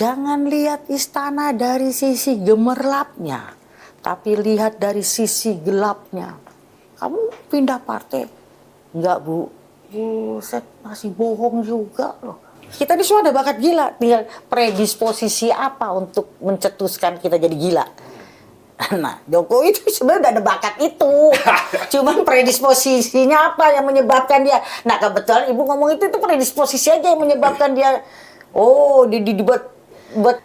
Jangan lihat istana dari sisi gemerlapnya, tapi lihat dari sisi gelapnya. Kamu pindah partai? Enggak, Bu. Buset, masih bohong juga loh. Kita ini semua ada bakat gila, tinggal predisposisi apa untuk mencetuskan kita jadi gila. Nah, Jokowi itu sebenarnya udah ada bakat itu. Cuman predisposisinya apa yang menyebabkan dia. Nah, kebetulan Ibu ngomong itu predisposisi aja yang menyebabkan dia. Oh, buat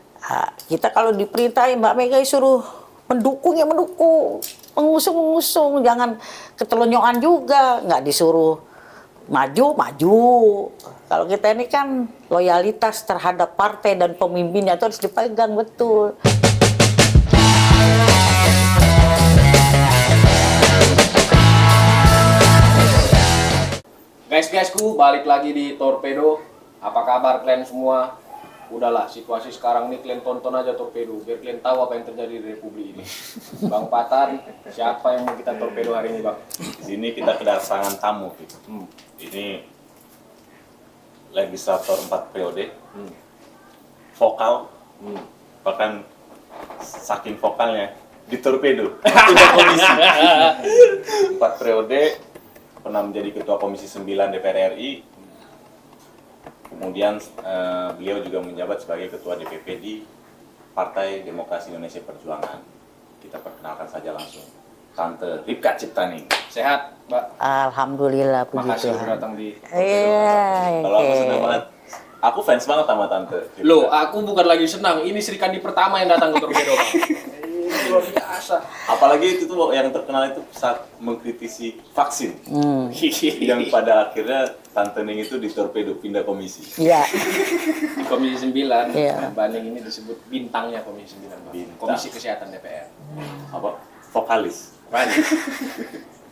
kita kalau diperintahin Mbak Mega suruh mendukung ya mendukung, mengusung, jangan ketelonyokan juga, nggak disuruh maju. Kalau kita ini kan loyalitas terhadap partai dan pemimpinnya itu harus dipegang betul. Guysku, balik lagi di Torpedo. Apa kabar kalian semua? Udahlah, situasi sekarang nih kalian tonton aja Torpedo, biar kalian tahu apa yang terjadi di Republik ini. Bang Patan, siapa yang mau kita torpedo hari ini, Bang? Di sini kita kedatangan tamu gitu. Ini legislator 4 periode, vokal, bahkan saking vokalnya ditorpedo. Ketua komisi 4 periode, pernah menjadi ketua komisi 9 DPR RI. Kemudian beliau juga menjabat sebagai ketua DPP di Partai Demokrasi Indonesia Perjuangan. Kita perkenalkan saja langsung. Tante Ripka Ciptaning. Sehat, Mbak? Alhamdulillah, puji Makasih Tuhan. udah datang di Iya. Kalau aku senang banget. Aku fans banget sama Tante Ripka. Loh, aku bukan lagi senang. Ini Sri Kandi pertama yang datang ke Torpedo, Bang. Luar biasa. Apalagi itu tuh yang terkenal itu saat mengkritisi vaksin. Yang pada akhirnya Tante Ning itu ditorpedo, pindah komisi. Iya. Di Komisi 9, Iya. Mbak Ning ini disebut bintangnya Komisi 9, Bang. Bintang. Komisi Kesehatan DPR. Apa? Vokalis. Banyak.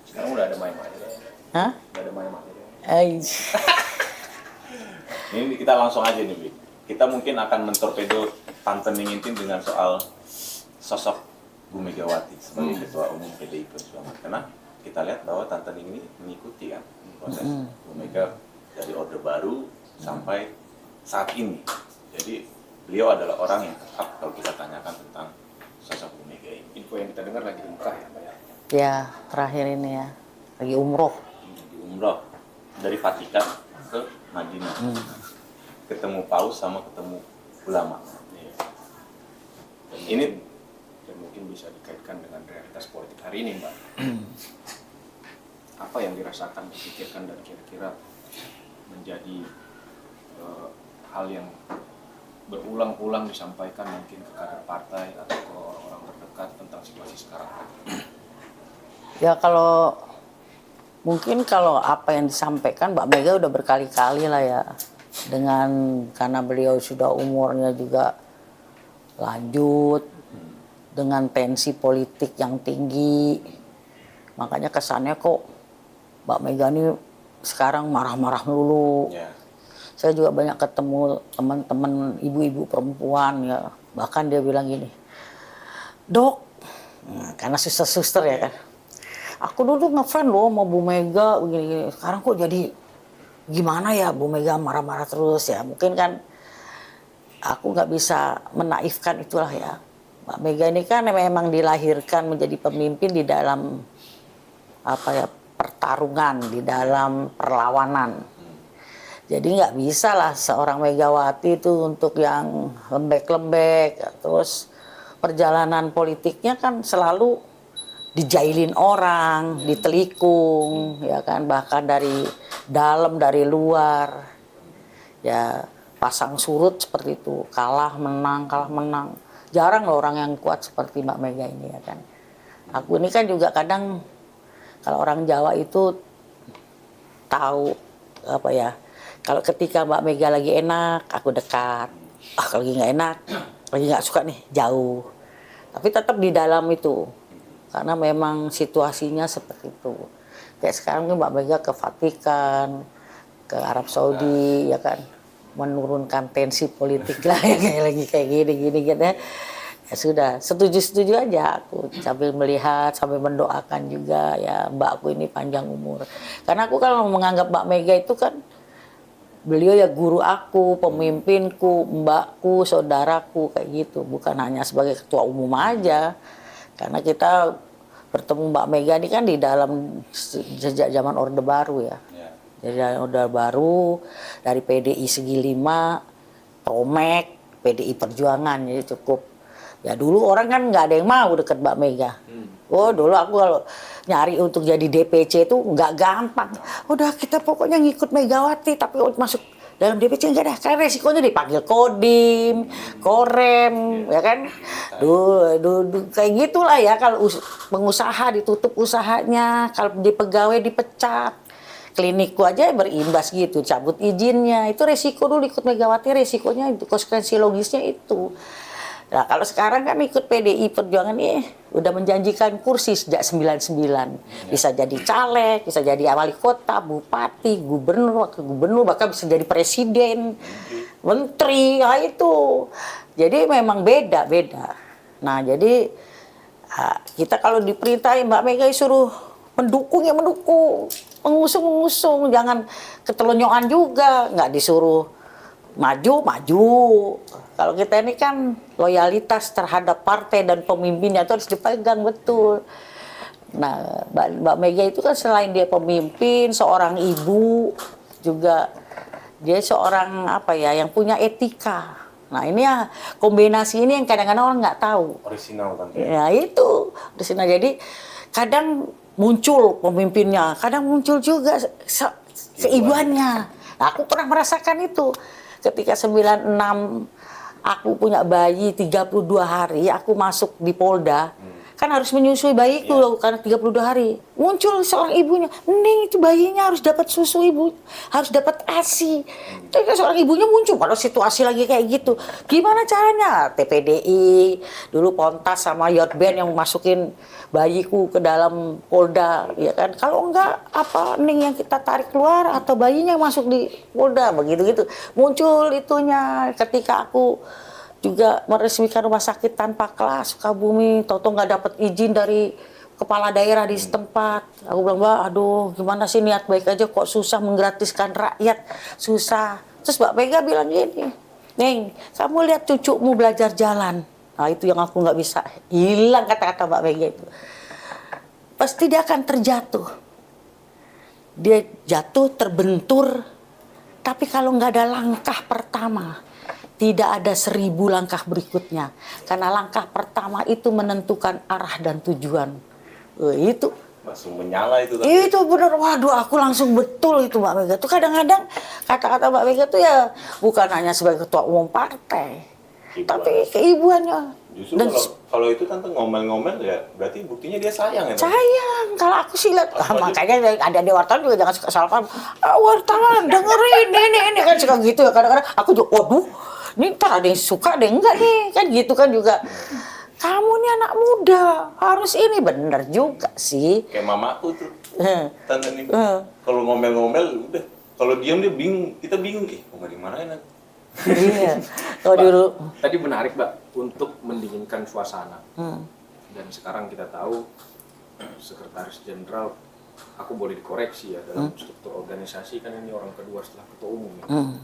Sekarang udah ada main-main. Hah? Udah ada main-main. Ini kita langsung aja nih, Bi. Kita mungkin akan mentorpedo Tante Ning Intin dengan soal sosok Bu Megawati sebagai Ketua Umum PDI Perjuangan. Karena kita lihat bahwa Tante Ning ini mengikuti kan proses Bu Mega dari Orde Baru sampai saat ini. Jadi beliau adalah orang yang tetap kalau kita tanyakan tentang sosok Bu Mega ini. Info yang kita dengar lagi di Mekah ya, Mbak ya. Ya, terakhir ini ya. Lagi umroh. Di umroh dari Vatikan ke Madinah. Ketemu paus sama ketemu ulama. Dan Ini dan mungkin bisa dikaitkan dengan realitas politik hari ini, Mbak. Apa yang dirasakan, dipikirkan dan kira-kira menjadi hal yang berulang-ulang disampaikan mungkin ke kader partai atau ke orang-orang terdekat tentang situasi sekarang? Ya mungkin kalau apa yang disampaikan Mbak Mega udah berkali-kali lah ya. Karena beliau sudah umurnya juga lanjut, dengan tensi politik yang tinggi. Makanya kesannya kok Mbak Mega ini sekarang marah-marah dulu. ya, Saya juga banyak ketemu teman-teman ibu-ibu perempuan ya. Bahkan dia bilang gini, "Dok," karena suster-suster ya kan. "Aku dulu ngefans loh sama Bu Mega begini-gini. Sekarang kok jadi gimana ya Bu Mega marah-marah terus ya." Mungkin kan aku nggak bisa menaifkan itulah ya. Mbak Mega ini kan memang dilahirkan menjadi pemimpin di dalam pertarungan, di dalam perlawanan. Jadi nggak bisa lah seorang Megawati itu untuk yang lembek-lembek. Terus perjalanan politiknya kan selalu dijailin orang, ditelikung, ya kan, bahkan dari dalam, dari luar. Ya, pasang surut seperti itu, kalah menang. Jarang loh orang yang kuat seperti Mbak Mega ini ya kan. Aku ini kan juga kadang kalau orang Jawa itu tahu apa ya, kalau ketika Mbak Mega lagi enak, aku dekat. Kalau lagi nggak enak, lagi nggak suka nih, jauh. Tapi tetap di dalam itu, karena memang situasinya seperti itu. Kayak sekarang Mbak Mega ke Vatikan, ke Arab Saudi, ya kan, menurunkan tensi politik lah ya, kayak gini gitu ya. Ya sudah, setuju aja aku sambil melihat, sambil mendoakan juga ya mbakku ini panjang umur. Karena aku kalau menganggap Mbak Mega itu kan beliau ya guru aku, pemimpinku, mbakku, saudaraku kayak gitu. Bukan hanya sebagai ketua umum aja. Karena kita bertemu Mbak Mega ini kan di dalam sejak zaman Orde Baru ya. Jadi dari Orde Baru, dari PDI Segi Lima, Tomek, PDI Perjuangan, jadi cukup. Ya dulu orang kan nggak ada yang mau deket Mbak Mega. Oh dulu aku kalau nyari untuk jadi DPC itu nggak gampang. Udah kita pokoknya ngikut Megawati tapi masuk dalam DPC nggak ada. Karena resikonya dipanggil Kodim, Korem, ya kan. Duh, kayak gitulah ya kalau pengusaha ditutup usahanya, kalau di pegawai dipecat. Klinikku aja berimbas gitu, cabut izinnya. Itu resiko dulu ikut Megawati, resikonya itu, konsekuensi logisnya itu. Nah kalau sekarang kan ikut PDI Perjuangan ini udah menjanjikan kursi sejak 99. Bisa jadi caleg, bisa jadi wali kota, bupati, gubernur, wakil gubernur, bahkan bisa jadi presiden, menteri, nah itu. Jadi memang beda-beda. Nah jadi kita kalau diperintahin Mbak Mega suruh mendukung ya mendukung, mengusung, jangan ketelonyokan juga, nggak disuruh maju. Kalau kita ini kan loyalitas terhadap partai dan pemimpinnya itu harus dipegang betul. Nah, Mbak Mega itu kan selain dia pemimpin, seorang ibu, juga dia seorang apa ya, yang punya etika. Nah ini ya kombinasi ini yang kadang-kadang orang nggak tahu. Orisinal kan? Ya itu orisinal. Jadi kadang muncul pemimpinnya, kadang muncul juga seibuannya. Nah, aku pernah merasakan itu. Ketika 96 aku punya bayi 32 hari, aku masuk di Polda. Kan harus menyusui bayiku karena 32 hari. Muncul seorang ibunya, "Ning, itu bayinya harus dapat susu ibu, harus dapat ASI." Terus seorang ibunya muncul pada situasi lagi kayak gitu. Gimana caranya? TPDI, dulu Pontas sama Youth Band yang masukin bayiku ke dalam Polda, ya kan? Kalau enggak apa Ning yang kita tarik keluar atau bayinya masuk di Polda, begitu-gitu. Muncul itunya ketika aku juga meresmikan rumah sakit tanpa kelas Sukabumi, toto nggak dapat izin dari kepala daerah di setempat. Aku bilang, "Mbak, aduh gimana sih niat baik aja kok susah menggratiskan rakyat, susah." Terus Mbak Mega bilang gini, "Neng, kamu lihat cucumu belajar jalan." Nah itu yang aku nggak bisa, hilang kata-kata Mbak Mega itu. Pasti dia akan terjatuh. Dia jatuh, terbentur, tapi kalau nggak ada langkah pertama, tidak ada 1000 langkah berikutnya. Karena langkah pertama itu menentukan arah dan tujuan. Itu Langsung menyala itu. itu benar. Waduh, aku langsung betul itu Mbak Mega. Tuh kadang-kadang kata-kata Mbak Mega tuh ya bukan hanya sebagai ketua umum partai, tapi keibuannya. Justru Dan kalau itu tante ngomel-ngomel ya berarti buktinya dia sayang ya. sayang, kalau aku sih lihat, makanya ada di wartawan juga jangan suka salah paham. Wartawan dengerin ini kan suka gitu ya kadang-kadang. Aku juga, waduh, ini ntar ada yang suka, ada yang enggak nih, kan gitu kan juga. Kamu nih anak muda, harus ini bener juga sih. Kayak mamaku tuh, tante nih. Kalau ngomel-ngomel udah, kalau diam dia bingung, kita bingung, mau dimarahin nanti. Iya, kalau dulu. Tadi menarik Mbak untuk mendinginkan suasana. Dan sekarang kita tahu Sekretaris Jenderal, aku boleh dikoreksi ya dalam struktur organisasi kan ini orang kedua setelah ketua umum. Ya.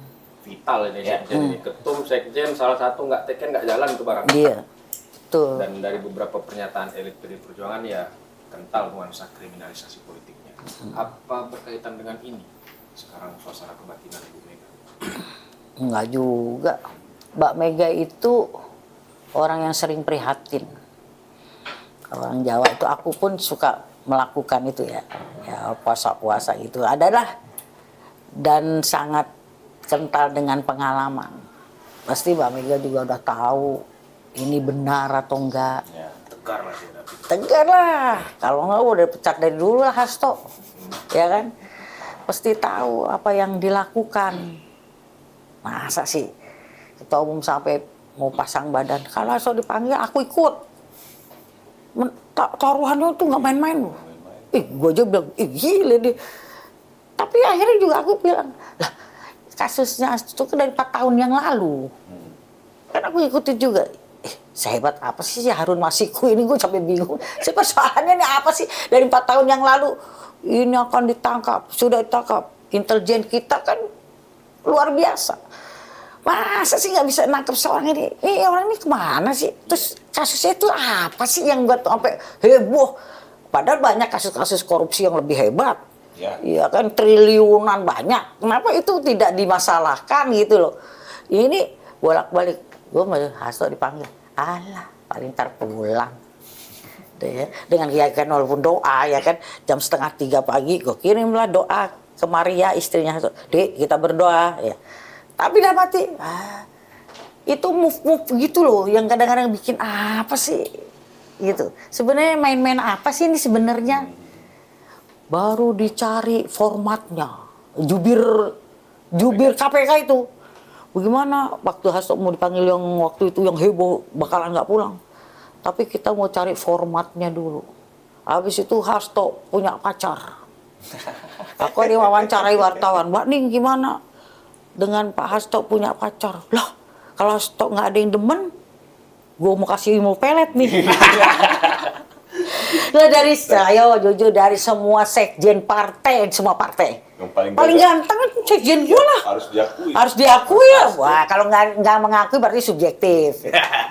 Vital ini sekjen ini, ketum sekjen salah satu nggak teken nggak jalan itu barang. Iya, betul. Dan dari beberapa pernyataan elit PDI Perjuangan ya kental nuansa kriminalisasi politiknya. Apa berkaitan dengan ini sekarang suasana kebatinan Ibu Mega? Enggak juga. Mbak Mega itu orang yang sering prihatin. Orang Jawa itu aku pun suka melakukan itu ya. Ya puasa-puasa itu adalah dan sangat kental dengan pengalaman. Pasti Mbak Mega juga udah tahu ini benar atau enggak. Ya. Tegar lah sih. Tegar lah. Kalau enggak udah pecat dari dulu lah Hasto. Ya kan? Pasti tahu apa yang dilakukan. Masa sih ketua umum sampai mau pasang badan, kalau Hasto dipanggil aku ikut. Taruhannya tuh nggak main-main loh. Gue aja bilang, gila deh. Tapi akhirnya juga aku bilang, lah kasusnya itu kan dari 4 tahun yang lalu. Kan aku ikutin juga. Sehebat apa sih si Harun Masiku ini, gue sampai bingung. Persoalannya ini apa sih dari 4 tahun yang lalu ini akan ditangkap, sudah ditangkap. Intelijen kita kan luar biasa. Masa sih nggak bisa nangkep seorang ini? Ini orang ini kemana sih? Terus kasusnya itu apa sih yang buat sampai heboh? Padahal banyak kasus-kasus korupsi yang lebih hebat. Ya. Iya kan, triliunan banyak. Kenapa itu tidak dimasalahkan gitu loh? Ini bolak-balik. Gue mau Hasto dipanggil. Alah, paling ntar pulang. Deh, dengan keyakinan walaupun doa ya kan, jam 2:30 pagi gue kirimlah doa ke Maria istrinya Hasto. Dek, kita berdoa ya. Tapi dapati, itu move gitu loh, yang kadang-kadang bikin apa sih? Gitu. Sebenarnya main-main apa sih ini sebenarnya? Baru dicari formatnya, jubir KPK itu. Bagaimana waktu Hasto mau dipanggil yang waktu itu yang heboh bakalan nggak pulang. Tapi kita mau cari formatnya dulu. Habis itu Hasto punya pacar. Aku diwawancarai wartawan, Mbak Ning gimana dengan Pak Hasto punya pacar? Lah, kalau Hasto nggak ada yang demen, gue mau kasih ilmu pelet nih. Lah dari saya jujur dari semua sekjen partai, semua partai. Yang paling ganteng kan sekjen gue lah. Harus diakui ya. Wah, kalau nggak mengakui berarti subjektif.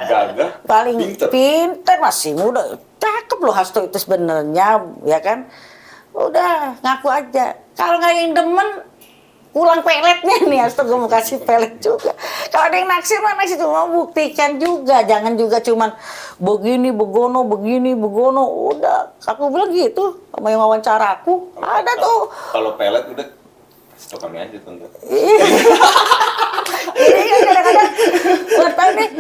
Gagah. Paling pinter masih muda. Cakep loh Hasto itu sebenarnya, ya kan? Udah ngaku aja. Kalau nggak yang demen, pulang peletnya nih Hasto, gue mau kasih pelet juga. Kalau ada yang naksir mah naksir, mau buktikan juga, jangan juga cuman begini begono udah. Aku bilang gitu sama yang wawancara aku, ada tuh. Kalau pelet udah stop kami aja tentu. Ini kan kadang-kadang wartawan nih,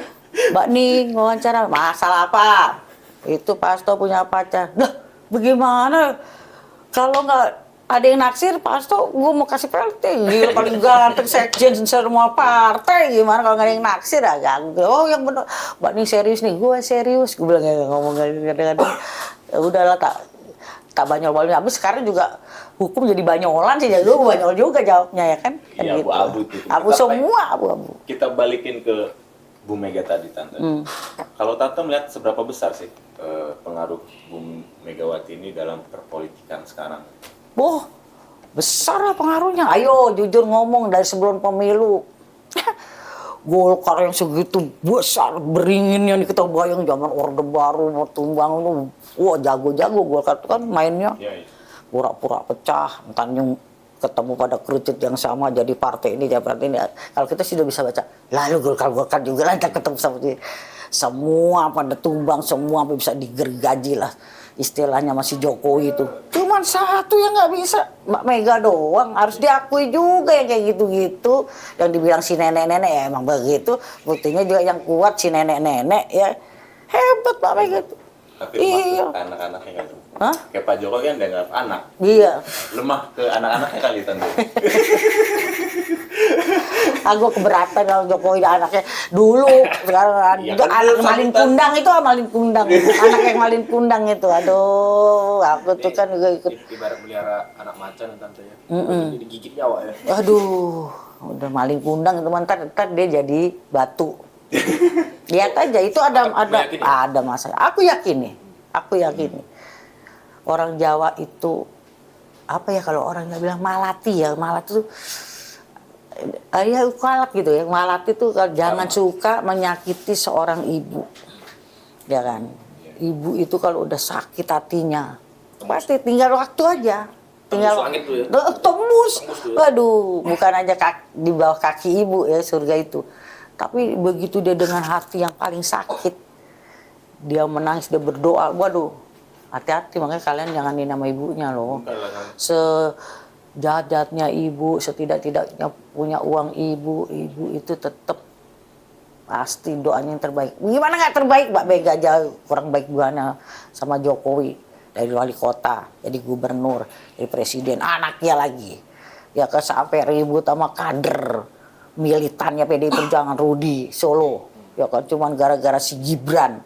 Mbak Ning wawancara, masalah apa? Itu Pak Hasto punya pacar. Lah, bagaimana kalau nggak ada yang naksir, Pak Hasto, gue mau kasih PLT. Gila, paling ganteng sekjen semua partai. Gimana kalau nggak ada yang naksir? Oh, yang bener. Mbak Ning serius nih, gue serius. Gue bilang ngomong kadang-kadang. Udahlah, tak banyol-banyol. Habis sekarang juga hukum jadi banyolan sih. Jadi gue banyol juga jawabnya ya kan. Iya, gitu. abu-abu itu. Abu semua, abu-abu. Kita balikin ke Bu Mega tadi, Tante. Kalau Tante melihat seberapa besar sih pengaruh Bu Megawati ini dalam perpolitikan sekarang? Boh, besar lah pengaruhnya. Ayo jujur ngomong dari sebelum pemilu. Golkar yang segitu besar beringinnya nih, kita bayang zaman Orde Baru mau tumbang itu. Wah, jago-jago Golkar itu kan mainnya. Pura-pura pecah, entar yang ketemu pada kerucut yang sama jadi partai ini, jadi partai ini. Kalau kita sudah bisa baca, lalu Golkar juga lah ketemu sama dia. Semua pada tumbang, semua bisa digergaji lah. Istilahnya masih Jokowi itu. Cuman satu yang nggak bisa, Mbak Mega doang. Harus diakui juga yang kayak gitu-gitu. Yang dibilang si nenek-nenek ya emang begitu. Buktinya juga yang kuat si nenek-nenek ya. Hebat Mbak Mega itu. Tapi iya. lemah ke anak-anaknya kan? Hah? Kayak Pak Jokowi kan dianggap anak. Iya. Lemah ke anak-anaknya kali Tante. Aku keberatan kalau Jokowi dan anaknya dulu. Sekarang Iya, itu kan anak dulu malin sambutan. kundang itu malin kundang. Anak yang malin kundang itu. Aduh, aku tuh kan juga ikut. Ibarat melihara anak macan Tante ya. Jadi gigit nyawa ya. Aduh, udah maling kundang itu ntar dia jadi batu. Lihat aja itu ada masalah. Aku yakin nih. Orang Jawa itu apa ya kalau orangnya bilang malati ya, malati itu ya kualat gitu ya. Malati itu jangan suka menyakiti seorang ibu. Ya kan? Ibu itu kalau udah sakit hatinya pasti tinggal waktu aja. Tinggal langit tuh ya. Tembus. Tuh ya. Waduh, bukan aja di bawah kaki ibu ya surga itu. Tapi begitu dia dengan hati yang paling sakit, dia menangis, dia berdoa. Waduh, hati-hati makanya kalian jangan nama ibunya loh. Sejahat-jahatnya ibu, setidak-tidaknya punya uang ibu itu tetap pasti doanya yang terbaik. Gimana nggak terbaik Mbak Mega aja kurang baik buahnya sama Jokowi. Dari wali kota, jadi gubernur, jadi presiden, anaknya lagi. Ya kan sampai ribut sama kader militannya PDI Perjuangan Rudi Solo. Ya kan cuman gara-gara si Gibran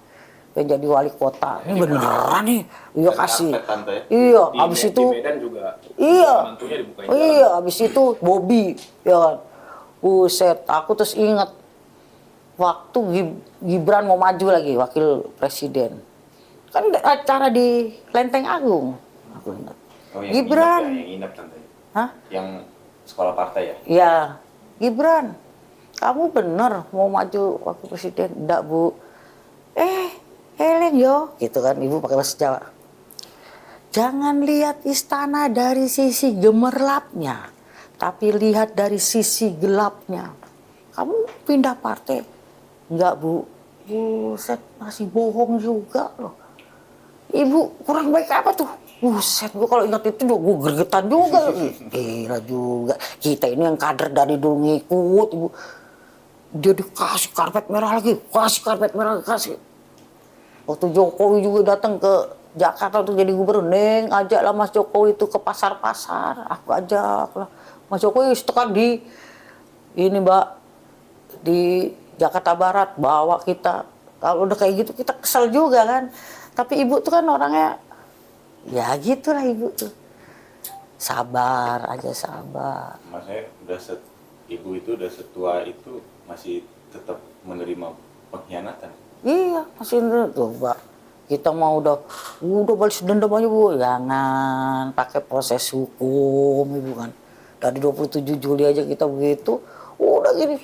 yang jadi wali kota. Ini beneran nih. Iya kasih. Iya, habis itu Di Medan juga. iya. Mantunya dibukain Iya, habis itu Bobby ya kan. Buset, aku terus ingat waktu Gibran mau maju lagi wakil presiden. Kan acara di Lenteng Agung. Aku ingat. Oh, Gibran. Yang inap Tante. Hah? Yang sekolah partai ya? Ya, Gibran, kamu bener mau maju wakil presiden? Enggak, Bu. Helen yo, gitu kan, ibu pakai bahasa Jawa. Jangan lihat istana dari sisi gemerlapnya, tapi lihat dari sisi gelapnya. Kamu pindah partai? Enggak, Bu. Buset, masih bohong juga loh. Ibu kurang baik apa tuh? Buset, gue kalau ingat itu gue gregetan juga. Gila juga. Kita ini yang kader dari dulu ngikut, Ibu. Dia dikasih karpet merah lagi, kasih karpet merah lagi, kasih. Waktu Jokowi juga datang ke Jakarta untuk jadi gubernur, Neng, ajaklah Mas Jokowi itu ke pasar-pasar. Aku ajak lah. Mas Jokowi setekan di ini, Mbak, di Jakarta Barat, bawa kita. Kalau udah kayak gitu kita kesel juga kan. Tapi ibu tuh kan orangnya, ya gitulah ibu tuh. Sabar aja, sabar. Maksudnya ibu itu udah setua itu masih tetap menerima pengkhianatan. Iya, masih tuh, Mbak. Kita mau udah balas dendam aja, Bu. Jangan pakai proses hukum, Ibu kan. Dari 27 Juli aja kita begitu, udah gini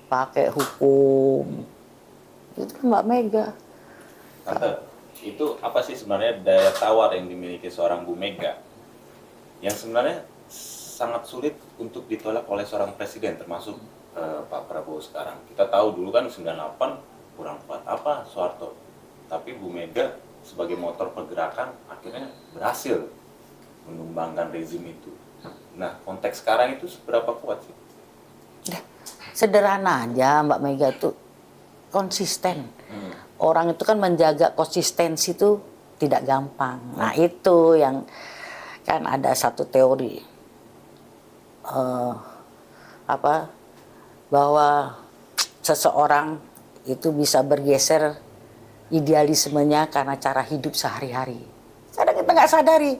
pakai hukum. Itu kan Mbak Mega. Tante, itu apa sih sebenarnya daya tawar yang dimiliki seorang Bu Mega yang sebenarnya sangat sulit untuk ditolak oleh seorang presiden, termasuk Pak Prabowo sekarang. Kita tahu dulu kan 98 kurang kuat apa Soeharto, tapi Bu Mega sebagai motor pergerakan akhirnya berhasil menumbangkan rezim itu. Nah, konteks sekarang itu seberapa kuat sih? Sederhana aja, Mbak Mega itu konsisten. Orang itu kan menjaga konsistensi itu tidak gampang. Nah, itu yang kan ada satu teori bahwa seseorang itu bisa bergeser idealismenya karena cara hidup sehari-hari. Kadang kita nggak sadari.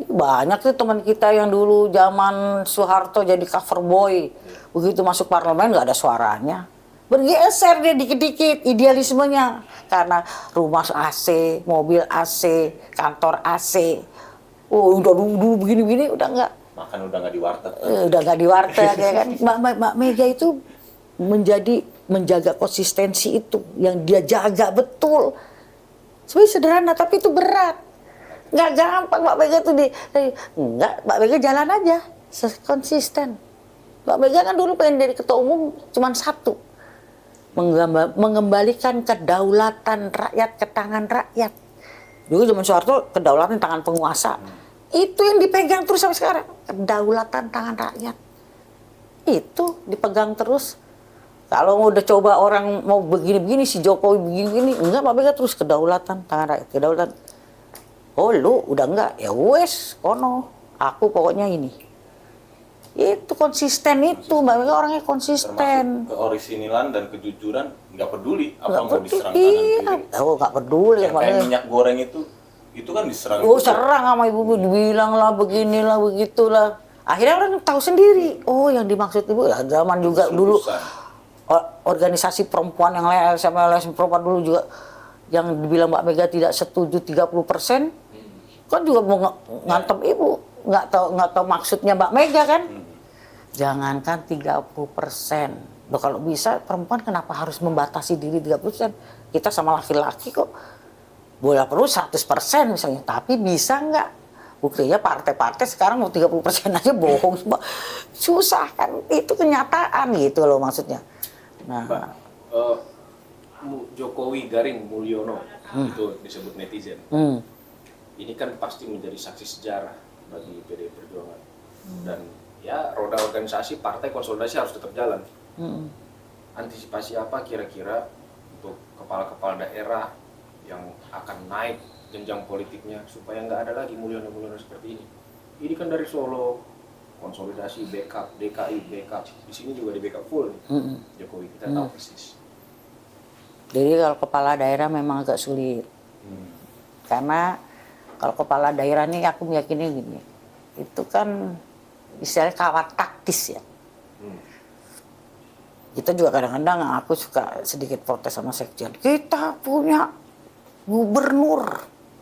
Banyak tuh teman kita yang dulu zaman Soeharto jadi cover boy, begitu masuk parlemen nggak ada suaranya. Bergeser dia dikit-dikit idealismenya karena rumah AC, mobil AC, kantor AC. Oh, udah dulu begini-begini udah nggak. Makan udah nggak di warteg. Udah nggak di warteg ya kan. Mbak Mega itu menjaga konsistensi itu yang dia jaga betul. Sebenarnya sederhana tapi itu berat. Nggak gampang Mbak Mega itu enggak, Mbak Mega jalan aja konsisten. Mbak Mega kan dulu pengen jadi ketua umum cuman satu, mengembalikan kedaulatan rakyat ke tangan rakyat. Dulu zaman Soeharto kedaulatan tangan penguasa. Itu yang dipegang terus sampai sekarang, kedaulatan tangan rakyat. Itu dipegang terus. Kalau udah coba orang mau begini-begini, si Jokowi begini-begini, enggak, Pak Mega terus kedaulatan tangan rakyat, kedaulatan. Oh lu udah enggak, ya wes, kono, aku pokoknya ini. Itu konsisten itu, Mbak Mega orangnya konsisten. Termasuk keorisinilan dan kejujuran, nggak peduli apa Nggak mau peduli, diserang kanan kiri. Oh nggak peduli. Yang kayak minyak goreng itu kan diserang. Oh serang sama ibu, dibilang lah beginilah begitulah. Akhirnya orang tahu sendiri. Oh yang dimaksud ibu ya zaman juga dulu. Organisasi perempuan yang sama LSM perempuan dulu juga yang dibilang Mbak Mega tidak setuju 30%, kan juga mau ngantem ibu, nggak tahu maksudnya Mbak Mega kan. Jangankan 30%. Loh, kalau bisa perempuan kenapa harus membatasi diri 30%? Kita sama laki-laki kok boleh perlu 100% misalnya, tapi bisa nggak? Buktinya partai-partai sekarang mau 30% aja bohong, susah kan? Itu kenyataan gitu loh maksudnya. Nah, Jokowi Garing Mulyono itu disebut netizen. Ini kan pasti menjadi saksi sejarah bagi PDI Perjuangan. Dan ya roda organisasi partai konsolidasi harus tetap jalan. Antisipasi apa kira-kira untuk kepala-kepala daerah yang akan naik jenjang politiknya supaya nggak ada lagi Mulyono seperti ini? Ini kan dari Solo, konsolidasi, backup, DKI, backup. Di sini juga di backup full Jokowi, kita tahu persis. Jadi kalau kepala daerah memang agak sulit. Karena kalau kepala daerah ini aku meyakini gini, itu kan istilahnya kawat taktis ya. Kita juga kadang-kadang aku suka sedikit protes sama sekjen. Kita punya gubernur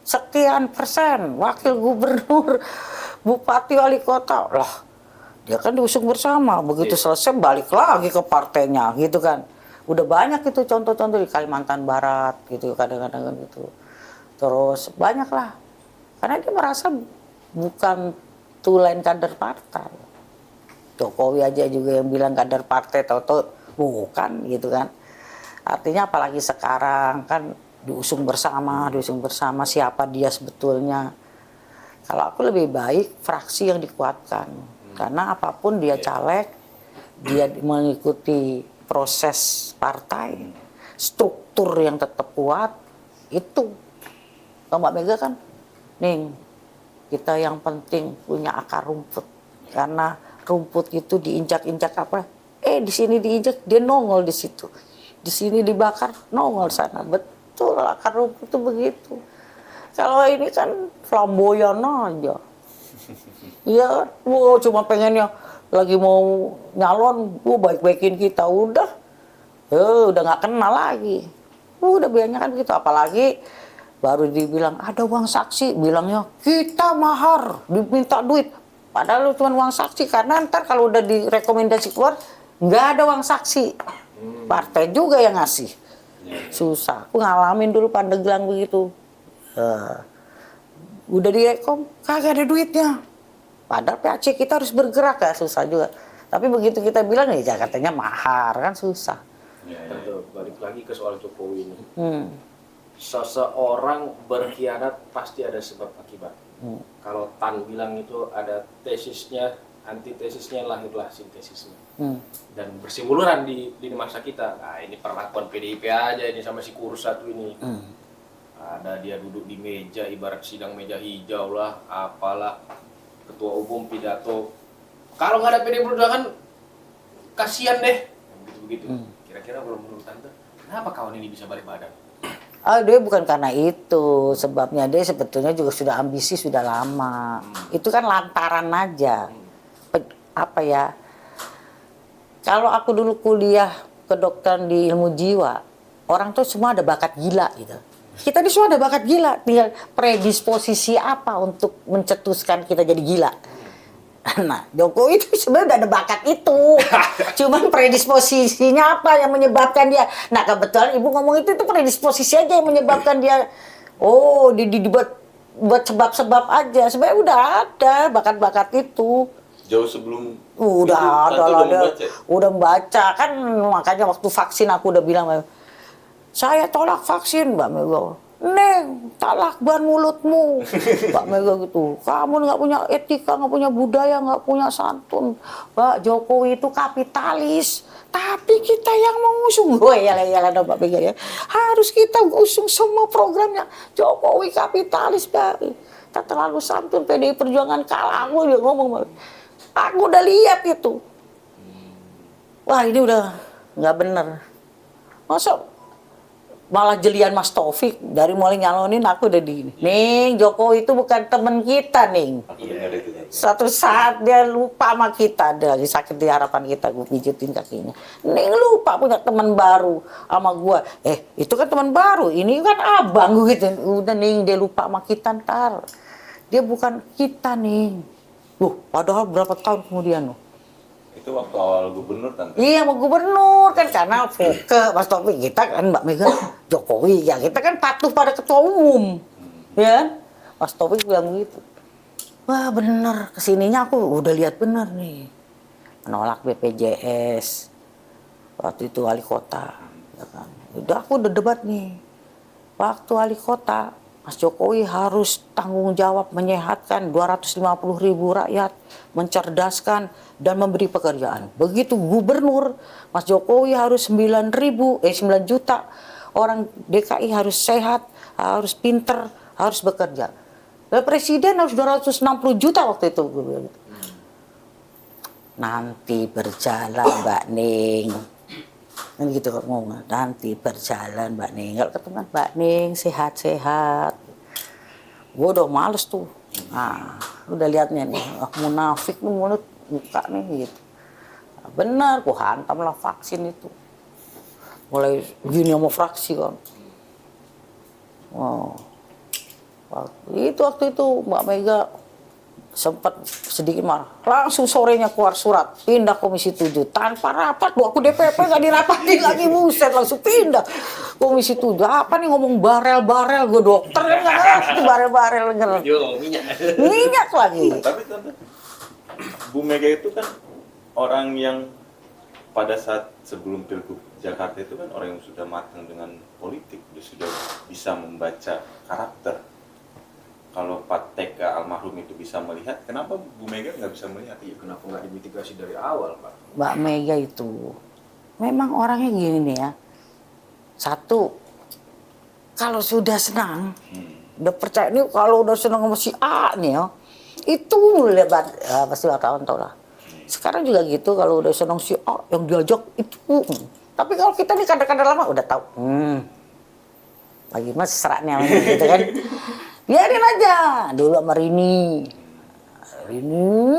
sekian persen, wakil gubernur, bupati, wali kota. Lah, Dia kan diusung bersama, begitu selesai balik lagi ke partainya gitu kan. Udah banyak itu contoh-contoh di Kalimantan Barat gitu kadang-kadang gitu. Terus banyak lah, karena dia merasa bukan tulen kader partai. Jokowi aja juga yang bilang kader partai, tahu-tahu bukan gitu kan. Artinya apalagi sekarang kan diusung bersama siapa dia sebetulnya. Kalau aku lebih baik fraksi yang dikuatkan, karena apapun dia caleg, dia mengikuti proses partai, struktur yang tetap kuat, itu. Kalau Mbak Mega kan, Ning, kita yang penting punya akar rumput, karena rumput itu diinjak-injak apa? Di sini diinjak, dia nongol di situ. Di sini dibakar, nongol sana. Betul, akar rumput itu begitu. Kalau ini kan flamboyan aja. Iya, cuma pengennya lagi mau nyalon, baik-baikin kita, udah nggak kenal lagi. Udah biasanya kan gitu, apalagi baru dibilang ada uang saksi, bilangnya kita mahar, diminta duit. Padahal cuma uang saksi, karena ntar kalau udah direkomendasi keluar, nggak ada uang saksi. Partai juga yang ngasih. Susah, aku ngalamin dulu Pandeglang begitu. Udah direkom, kagak ada duitnya. Padahal PAC kita harus bergerak, ya susah juga. Tapi begitu kita bilang, ya katanya mahar, kan susah. Tentu, balik lagi ke soal Jokowi ini. Seseorang berkhianat pasti ada sebab akibat. Kalau Tan bilang itu ada tesisnya, antitesisnya, lahirlah sintesisnya. Dan bersinggungan di masa kita. Nah, ini perlakuan PDIP aja ini sama si Kurus satu ini. Ada dia duduk di meja, ibarat sidang meja hijau lah, apalah, ketua umum pidato. Kalau nggak ada PD Perjuangan, kasihan deh. Begitu-begitu. Kira-kira kalau menurut Tante, kenapa kawan ini bisa balik badan? Dia bukan karena itu, sebabnya dia sebetulnya juga sudah ambisi sudah lama. Itu kan lantaran aja. Apa ya? Kalau aku dulu kuliah kedokteran di ilmu jiwa, orang tuh semua ada bakat gila gitu. Kita ini semua ada bakat gila, tinggal predisposisi apa untuk mencetuskan kita jadi gila. Nah, Jokowi itu sebenarnya udah ada bakat itu. Cuman predisposisinya apa yang menyebabkan dia. Nah, kebetulan Ibu ngomong itu predisposisi aja yang menyebabkan dia. Buat sebab-sebab aja. Sebenarnya udah ada bakat-bakat itu. Jauh sebelum udah itu, ada, udah membaca kan, makanya waktu vaksin aku udah bilang, saya tolak vaksin, Mbak Mega. Neng, talakban mulutmu, Mbak Mega gitu. Kamu nggak punya etika, nggak punya budaya, nggak punya santun. Mbak Jokowi itu kapitalis, tapi kita yang mengusung. Ya, Mbak Mega ya. Harus kita usung semua programnya. Jokowi kapitalis, Mbak. Kita terlalu santun, PDI Perjuangan kalah. Aku dia ngomong, aku udah lihat itu. Wah, ini udah nggak bener. Masa malah jelian Mas Taufik, dari mulai nyalonin aku udah Ning, Jokowi itu bukan temen kita, Ning. Suatu saat dia lupa sama kita, dia lagi sakit di Harapan Kita, gue pijitin kakinya. Ning lupa punya teman baru sama gua. Itu kan teman baru, ini kan abang gue gitu. Udah Ning, dia lupa sama kita ntar. Dia bukan kita, Ning. Padahal berapa tahun kemudian loh. Itu waktu awal gubernur, Tante? Iya, mau gubernur kan, karena Foke, Mas Taufik, kita kan Mbak Mega, Jokowi, ya kita kan patuh pada ketua umum, ya. Mas Taufik bilang gitu. Wah bener, kesininya aku udah lihat bener nih, menolak BPJS, waktu itu wali kota, ya kan. Aku udah debat nih, waktu wali kota, Mas Jokowi harus tanggung jawab menyehatkan 250.000 rakyat, mencerdaskan dan memberi pekerjaan. Begitu gubernur, Mas Jokowi harus 9 juta orang DKI harus sehat, harus pinter, harus bekerja. Dan presiden harus 260 juta waktu itu. Nanti berjalan Mbak Ning. Kan gitu kok ngomong, nanti berjalan Mbak Ning. Kalau ketemu Mbak Ning sehat-sehat. Gue udah males tuh. Nah, udah liatnya nih, munafik nih mulut muka nih gitu. Nah, benar, gue hantam lah vaksin itu. Mulai gini sama fraksi kan. Waktu itu Mbak Mega sempat sedikit marah. Langsung sorenya keluar surat, pindah Komisi 7 tanpa rapat. Aku DPP nggak dirapatin lagi, buset, langsung pindah Komisi 7. Apa nih ngomong barel-barel, gue dokter kan nggak ngerti barel-barel, minyak lagi. Tapi Tante, Bu Mega itu kan orang yang pada saat sebelum Pilgub Jakarta itu kan orang yang sudah matang dengan politik, dia sudah bisa membaca karakter. Kalau Pak TK almarhum itu bisa melihat, kenapa Bu Mega nggak bisa melihat? Iya, kenapa nggak dimitigasi dari awal, Pak? Mbak Mega itu memang orangnya gini nih ya. Satu, kalau sudah senang, udah percaya nih kalau udah senang sama si A nih ya, itu lebat, pasti wartawan tahu lah. Sekarang juga gitu, kalau udah senang si A yang diajak itu. Tapi kalau kita nih kadang-kadang lama udah tahu, lagi mas seraknya gitu kan. Biarin aja dulu sama Rini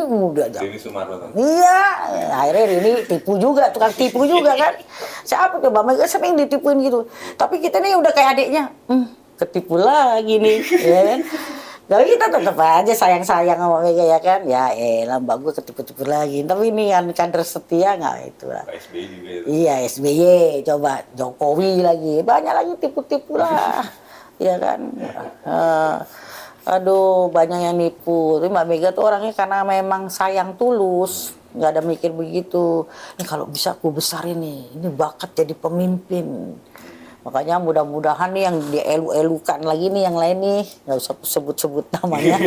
udah aja. Ini Sumarno kan? Iya, akhirnya Rini tipu juga, tukang tipu juga kan. Siapa coba Mega sering ditipuin gitu. Tapi kita nih udah kayak adiknya, ketipu lagi nih, ya kan? Tapi kita tetap aja sayang-sayang sama Mega ya kan. Ya elah mbak gue ketipu-tipu lagi. Tapi ini kan kader setia nggak itu lah. Pak SBY juga itu. Iya SBY, coba Jokowi lagi, banyak lagi tipu-tipu lah. Iya kan, aduh banyak yang nipu. Tapi Mbak Mega tuh orangnya karena memang sayang tulus, nggak ada mikir begitu. Ini kalau bisa aku besarin nih, ini bakat jadi pemimpin. Makanya mudah-mudahan nih yang dielu-elukan lagi nih yang lain nih, nggak usah sebut-sebut namanya,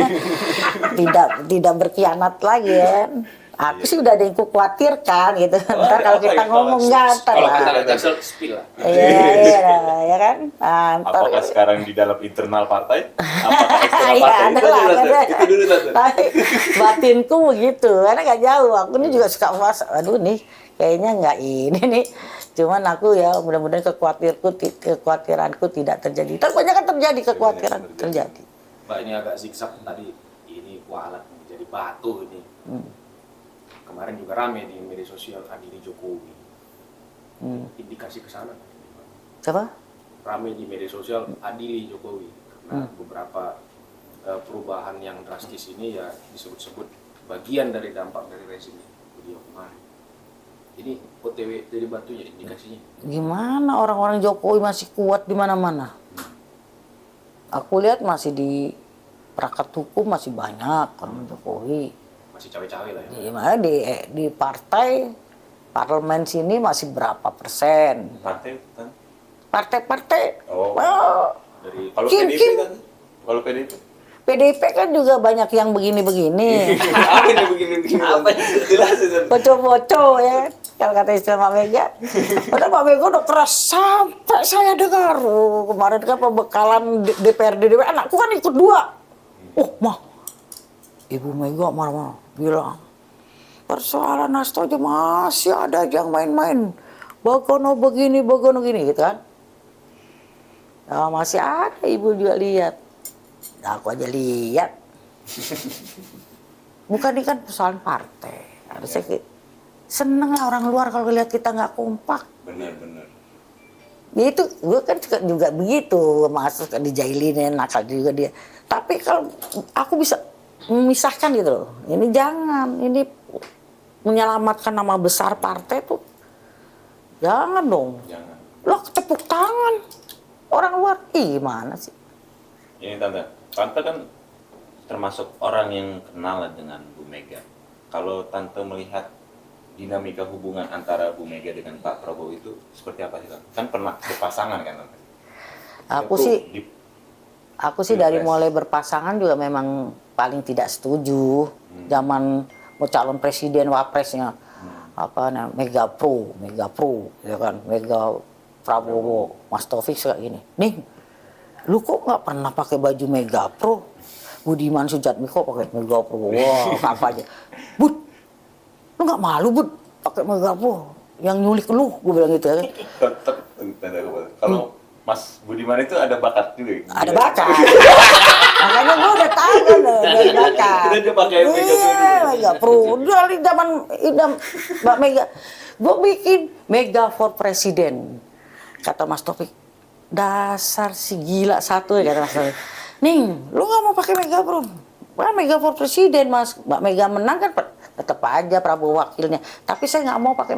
tidak berkhianat lagi ya. Aku sih udah ada yang kukhawatirkan gitu. Ntar kalau kita ngomong nggak Kalau kita lah. lihat hasil spill lah. Iya, ya kan. Ntar Apakah sekarang di dalam internal partai? Apakah eksternal iya, partai? ada Itu lah, aja, Tante. ada. Itu dulu Tante. Tapi batinku begitu, karena nggak jauh. Aku ini juga suka puasa. Aduh nih, kayaknya nggak ini nih. Cuman aku ya mudah-mudahan kekhawatiranku tidak terjadi. Tapi banyak kan terjadi kekhawatiran terjadi. Mbak ini agak zigzag tadi, ini kualat jadi batu ini. Kemarin juga rame di media sosial adili Jokowi. Indikasi ke sana. Siapa? Rame di media sosial adili Jokowi karena beberapa perubahan yang drastis ini ya disebut-sebut bagian dari dampak dari rezim beliau kemarin. Ini OTW dari batunya indikasinya. Gimana orang-orang Jokowi masih kuat di mana-mana? Aku lihat masih di perangkat hukum masih banyak orang Jokowi. Masih cawe-cawe lah ya. Gimana di partai parlemen sini masih berapa persen? Partai Tante? Partai-partai. Oh. Dari Kalau Kim, PDIP Kim. kan? Kalau PDIP? PDIP kan juga banyak yang begini-begini. Apa ini begini-begini? Apa jelasin Tante? Poco-poco ya. Kalau kata istilah Mbak Mega. Padahal Mbak Mega udah keras sampai saya dengar. Kemarin kan pembekalan DPRD, anakku kan ikut 2. Mah. Ibu Mega marah-marah. Bilang. Persoalan Hasto aja masih ada yang main-main. Bagono begini, Bagono gini gitu kan. Nah, masih ada ibu juga lihat. Nah, aku aja lihat. Bukan ini kan persoalan partai. Harusnya seneng lah orang luar kalau lihat kita nggak kompak. Benar-benar. Ya itu gue kan juga begitu, masuk dijailinin nakal juga dia. Tapi kalau aku bisa memisahkan gitu loh. Ini jangan, ini menyelamatkan nama besar partai tuh. Jangan dong. Jangan. Loh tepuk tangan orang luar, gimana sih? Ini Tante kan termasuk orang yang kenal dengan Bu Mega. Kalau Tante melihat dinamika hubungan antara Bu Mega dengan Pak Prabowo itu seperti apa sih Tante? Kan pernah berpasangan kan Tante? Aku sih dari mulai berpasangan juga memang paling tidak setuju. Zaman mau calon presiden wapresnya apa namanya Mega Pro ya kan, Mega Prabowo, Mas Taufik suka gini. Nih, lu kok nggak pernah pakai baju Mega Pro? Budiman Sujatmiko pakai Mega Pro, wah apa aja. Bud, lu nggak malu Bud pakai Mega Pro? Yang nyulik lu, gue bilang gitu ya kan. Kalau Mas Budiman itu ada bakat juga. Ada bakat. Makanya gue udah tahu kan dari bakat. Dia pakai Mega Pro. Iya, Mega Pro. Dari zaman idam Mbak Mega. Gue bikin Mega for Presiden. Kata Mas Taufik, dasar si gila satu ya kata Mas Taufik. Ning, lu nggak mau pakai Mega Pro? Wah, Mega for presiden, Mas. Mbak Mega menang kan tetap aja Prabowo wakilnya. Tapi saya nggak mau pakai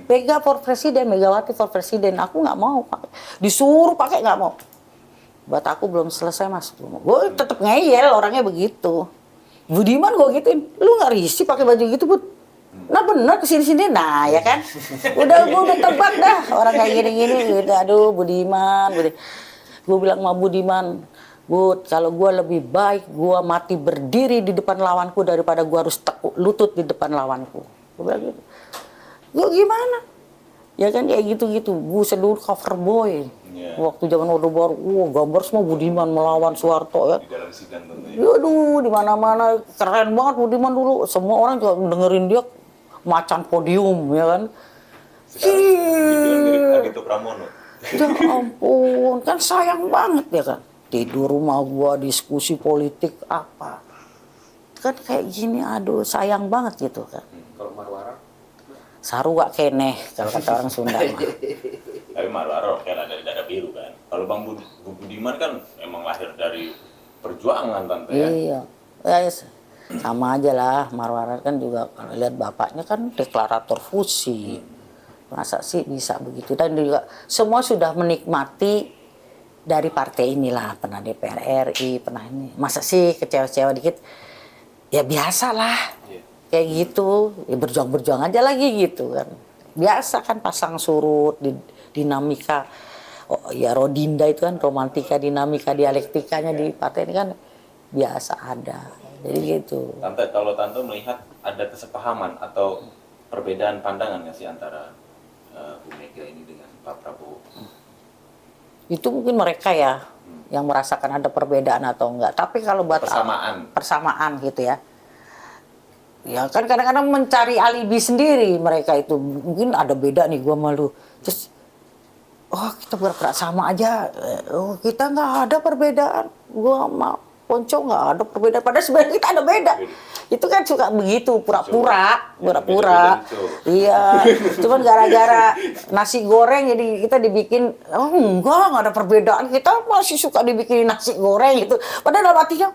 Mega for presiden, Megawati for presiden. Aku nggak mau pakai. Disuruh pakai nggak mau. Buat aku belum selesai, Mas. Gue tetap ngeyel orangnya begitu. Budiman gue gituin, lu nggak risih pakai baju gitu, Bud? Nah bener kesini-sini, nah ya kan? Gue udah tebak dah orang kayak gini-gini. Aduh Budiman. Gue bilang sama Budiman, Bud, kalau gue lebih baik gue mati berdiri di depan lawanku daripada gue harus tekuk lutut di depan lawanku. Gue bilang gitu. Gue gimana? Ya kan kayak gitu-gitu. Gue dulu cover boy. Yeah. Waktu zaman Orde Baru, gambar semua Budiman melawan Soeharto ya. Di dalam sidang tentunya. Aduh, di mana-mana keren banget Budiman dulu. Semua orang juga dengerin dia macan podium ya kan. Sekarang mirip Ardhito Pramono. Ya ampun, kan sayang banget ya kan. Tidur rumah gua diskusi politik apa. Kan kayak gini, aduh sayang banget gitu kan. Kalau Marwara? Saru gak keneh kalau kata orang Sunda mah. Tapi Marwara kan ada darah biru kan. Kalau Bang Budiman kan emang lahir dari perjuangan tante ya. Iya. Ya, sama aja lah, Marwara kan juga kalau lihat bapaknya kan deklarator fusi. Masa sih bisa begitu? Dan juga semua sudah menikmati dari partai inilah, pernah DPR RI, pernah ini. Masa sih kecewa-kecewa dikit? Ya biasalah. Kayak gitu, ya berjuang-berjuang aja lagi gitu kan. Biasa kan pasang surut, dinamika. Oh, ya Rodinda itu kan romantika, dinamika, dialektikanya di partai ini kan biasa ada. Jadi gitu. Tante, kalau Tante melihat ada kesepahaman atau perbedaan pandangan nggak sih antara Bu Mega ini dengan Pak Prabowo? Itu mungkin mereka ya yang merasakan ada perbedaan atau enggak. Tapi kalau buat persamaan gitu ya. Ya kan kadang-kadang mencari alibi sendiri mereka itu. Mungkin ada beda nih gua malu. Terus oh kita bergerak sama aja. Oh kita nggak ada perbedaan. Gua sama Ponco nggak ada perbedaan. Padahal sebenarnya kita ada beda. Itu kan suka begitu, pura-pura. Iya. Cuman gara-gara nasi goreng jadi kita dibikin, oh enggak ada perbedaan. Kita masih suka dibikin nasi goreng gitu. Padahal dalam hatinya,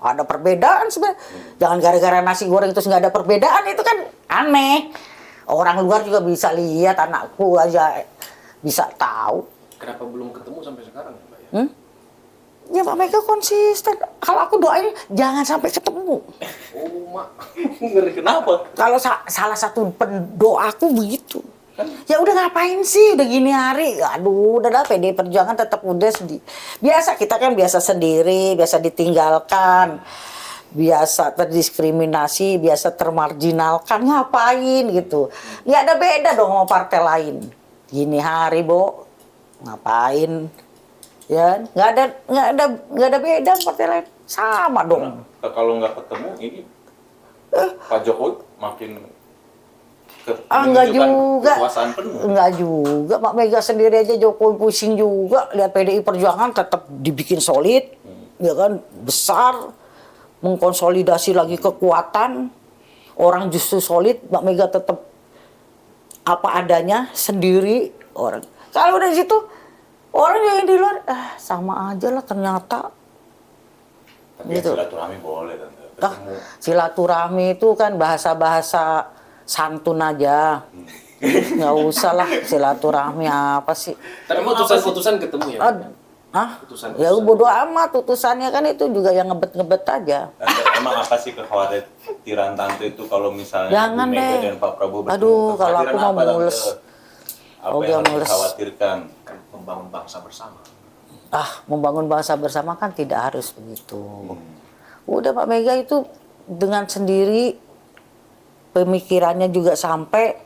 ada perbedaan sebenarnya. Jangan gara-gara nasi goreng terus nggak ada perbedaan, itu kan aneh. Orang luar juga bisa lihat, anakku aja bisa tahu. Kenapa belum ketemu sampai sekarang ya, Mbak? Ya Pak Mega konsisten. Kalau aku doain jangan sampai ketemu. Oh, Mak. Ngeri kenapa? Kalau salah satu pendoaku begitu. Ya udah ngapain sih udah gini hari. Aduh, udah PD Perjuangan tetap udah sedih. Biasa kita kan biasa sendiri, biasa ditinggalkan. Biasa terdiskriminasi, biasa termarginalkan. Ngapain gitu. Nggak ada beda dong sama partai lain. Gini hari, Bo. Ngapain? Ya, nggak ada beda partai lain, sama dong. Kalau nggak ketemu ini Pak Jokowi makin Enggak juga, kekuasaan penuh. Enggak juga, Pak Mega sendiri aja Jokowi pusing juga lihat PDI Perjuangan tetap dibikin solid, ya kan besar, mengkonsolidasi lagi kekuatan, orang justru solid, Pak Mega tetap apa adanya sendiri orang. Kalau udah situ orang yang di luar, sama aja lah ternyata. Tapi gitu. Silaturahmi boleh Tante. Silaturahmi itu kan bahasa-bahasa santun aja. Nggak usah lah silaturahmi apa sih. Tapi putusan-putusan ketemu ya? Putusan. Ya bodo amat putusannya kan itu juga yang ngebet-ngebet aja. Tante, emang apa sih kekhawatiran Tante itu kalau misalnya Jangan Bu Mega deh. dan Pak Prabowo bertemu? Aduh, kalau aku Kekhawatiran mau apa, Tante? mules. Apa yang harus dikhawatirkan? Kan membangun bangsa bersama. Membangun bangsa bersama kan tidak harus begitu. Udah Pak Mega itu dengan sendiri pemikirannya juga sampai,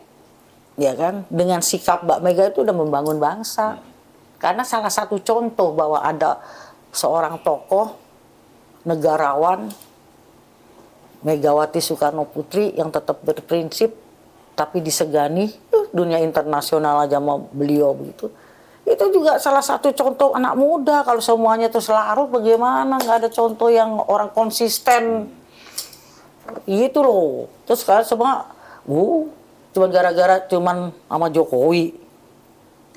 ya kan, dengan sikap Mbak Mega itu udah membangun bangsa. Karena salah satu contoh bahwa ada seorang tokoh negarawan Megawati Soekarno Putri yang tetap berprinsip tapi disegani dunia internasional aja sama beliau begitu. Itu juga salah satu contoh anak muda. Kalau semuanya terus larut bagaimana? Nggak ada contoh yang orang konsisten. Gitu loh. Terus kan semua, cuman gara-gara cuman sama Jokowi.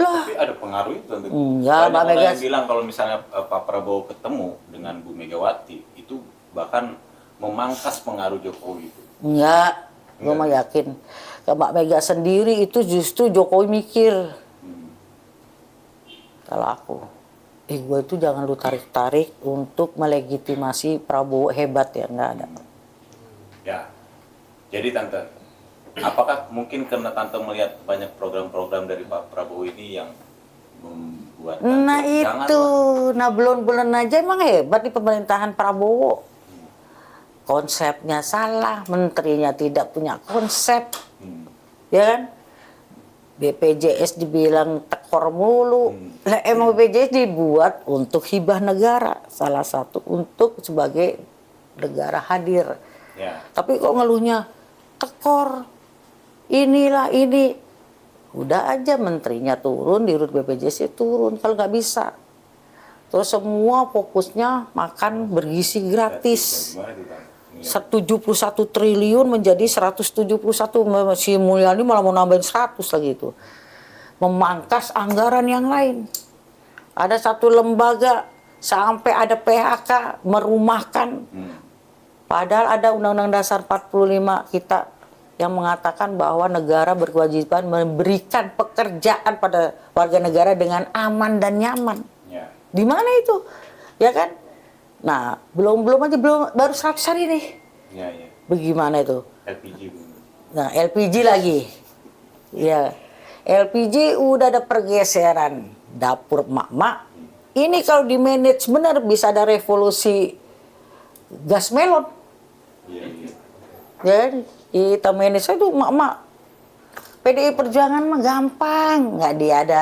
Lah. Tapi ada pengaruh itu. Ya, Banyak Mbak orang Mega yang bilang kalau misalnya Pak Prabowo ketemu dengan Bu Megawati, itu bahkan memangkas pengaruh Jokowi itu? Enggak, gue mah yakin. Ke Mbak Mega sendiri itu justru Jokowi mikir. Kalau aku, gue itu jangan lu tarik-tarik untuk melegitimasi Prabowo hebat ya, nggak ada. Ya, jadi Tante, apakah mungkin karena Tante melihat banyak program-program dari Pak Prabowo ini yang membuat Tante, Nah itu, janganlah. nah bulan-bulan aja emang hebat di pemerintahan Prabowo. Konsepnya salah, menterinya tidak punya konsep, ya kan? BPJS dibilang tekor mulu. Lah emang BPJS dibuat untuk hibah negara, salah satu untuk sebagai negara hadir. Ya. Tapi kok ngeluhnya tekor, inilah ini. Udah aja menterinya turun, di rut BPJS turun kalau nggak bisa. Terus semua fokusnya makan bergizi gratis. Gimana itu, Tante? 71 triliun menjadi 171. Si Mulyani malah mau nambahin 100 lagi itu. Memangkas anggaran yang lain. Ada satu lembaga sampai ada PHK merumahkan. Padahal ada Undang-Undang Dasar 45 kita yang mengatakan bahwa negara berkewajiban memberikan pekerjaan pada warga negara dengan aman dan nyaman. Ya. Di mana itu? Ya kan? Nah, belum aja baru 100 hari nih. Ya, ya. Bagaimana itu? LPG. Nah, LPG lagi. Ya. LPG udah ada pergeseran dapur emak-emak. Ini kalau di manage benar bisa ada revolusi gas melon. Iya, iya. Jadi kita manage itu emak-emak. PDI Perjuangan mah gampang, nggak dia ada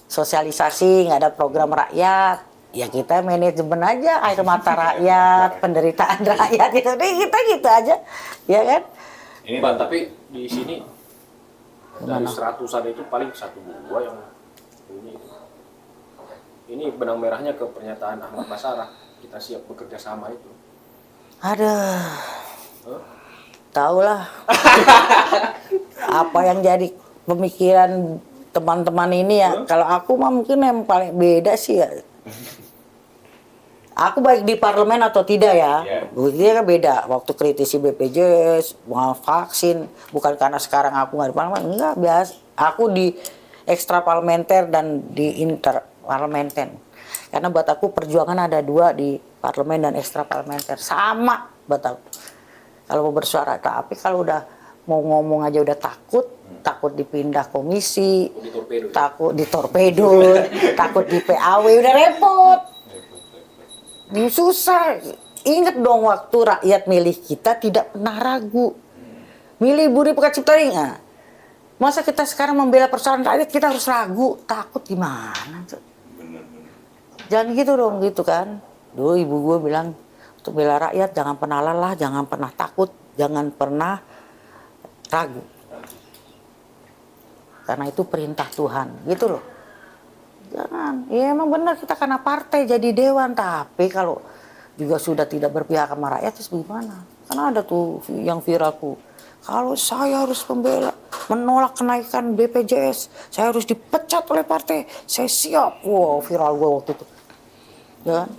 sosialisasi, nggak ada program rakyat. Ya kita manajemen aja air mata rakyat, penderitaan rakyat gitu. Kita gitu aja, ya kan? Ini Bang, tapi di sini dari 100-an itu paling 1-2 yang ini benang merahnya ke pernyataan Ahmad Basarah, kita siap bekerja sama itu. Aduh, tahulah apa yang jadi pemikiran teman-teman ini ya. Kalau aku mah mungkin yang paling beda sih ya. Aku baik di parlemen atau tidak ya, dia kan beda. Waktu kritisi BPJS, mau vaksin, bukan karena sekarang aku nggak di parlemen, enggak biasa. Aku di ekstra parlementer dan di inter parlementer. Karena buat aku perjuangan ada dua di parlemen dan ekstra parlementer, sama buat aku. Kalau mau bersuara, tapi kalau udah mau ngomong aja udah takut dipindah komisi, takut ditorpedo, takut di PAW, udah repot. Susah. Ingat dong waktu rakyat milih kita tidak pernah ragu. Milih Budi Pekerja Cipta Kerja. Masa kita sekarang membela persoalan rakyat kita harus ragu, takut gimana? Jangan gitu dong gitu kan. Dulu ibu gue bilang untuk bela rakyat jangan pernah lelah, jangan pernah takut, jangan pernah ragu. Karena itu perintah Tuhan, gitu loh. Jangan, ya emang benar kita karena partai jadi dewan, tapi kalau juga sudah tidak berpihak sama rakyat terus gimana? Karena ada tuh yang viral tuh, kalau saya harus membela, menolak kenaikan BPJS, saya harus dipecat oleh partai, saya siap. Wow, viral gue waktu itu. Ya kan?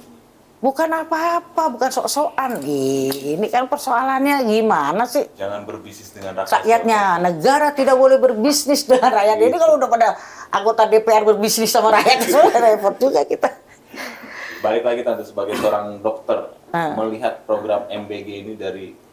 Bukan apa-apa, bukan sok-sokan. Ini kan persoalannya gimana sih? Jangan berbisnis dengan rakyat. Rakyatnya, negara tidak boleh berbisnis dengan rakyat. Jadi kalau udah pada anggota DPR berbisnis sama rakyat, sudah repot juga kita. Balik lagi Tante, sebagai seorang dokter, melihat program MBG ini dari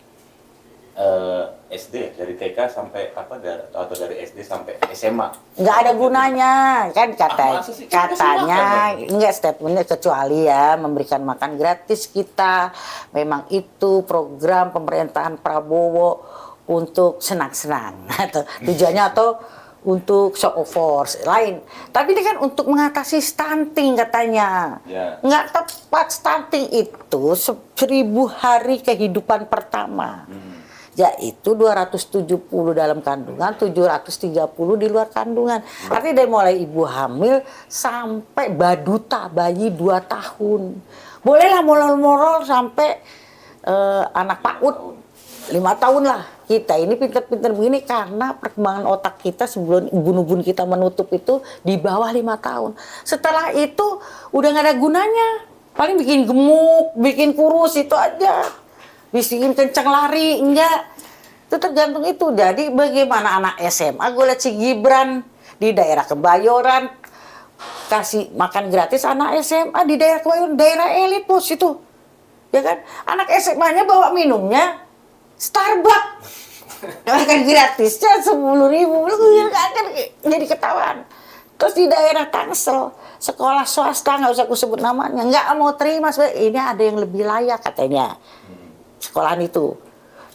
SD, dari TK sampai apa, atau dari SD sampai SMA. Nggak ada gunanya, kan masa sih? katanya, enggak statementnya kecuali ya memberikan makan gratis kita. Memang itu program pemerintahan Prabowo untuk senang-senang, atau tujuannya atau untuk show of force lain. Tapi ini kan untuk mengatasi stunting katanya. Ya. Nggak tepat, stunting itu 1000 hari kehidupan pertama. Yaitu 270 dalam kandungan, 730 di luar kandungan. Artinya dari mulai ibu hamil sampai baduta, bayi 2 tahun. Bolehlah molol-molol sampai anak PAUD 5 tahun lah. Kita ini pinter-pinter begini karena perkembangan otak kita sebelum ubun-ubun kita menutup itu di bawah 5 tahun. Setelah itu udah nggak ada gunanya. Paling bikin gemuk, bikin kurus itu aja. Bikin kencang lari, enggak. Itu tergantung itu. Jadi bagaimana anak SMA, gue liat si Gibran di daerah Kebayoran, kasih makan gratis anak SMA di daerah Kebayoran, daerah elit bos itu. Ya kan? Anak SMA-nya bawa minumnya Starbucks. Makan gratisnya 10.000. Kan jadi ketahuan. Terus di daerah Tangsel, sekolah swasta, nggak usah aku sebut namanya, nggak mau terima, ini ada yang lebih layak katanya. Sekolahan itu.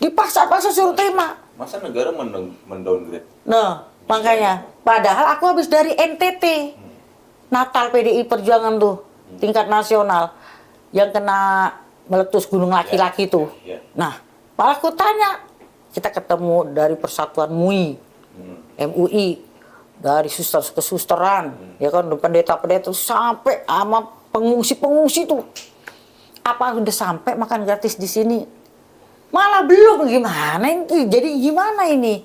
Dipaksa-paksa suruh terima. Masa negara mendowngrade? Nah, makanya. Padahal aku habis dari NTT. Natal PDI Perjuangan tuh, tingkat nasional. Yang kena meletus gunung laki-laki tuh. Nah, malah aku tanya, kita ketemu dari Persatuan MUI, MUI. Dari suster ke susteran, ya kan, pendeta-pendeta sampai sama pengungsi-pengungsi tuh. Apa udah sampai makan gratis di sini? Malah belum, gimana ini? Jadi gimana ini?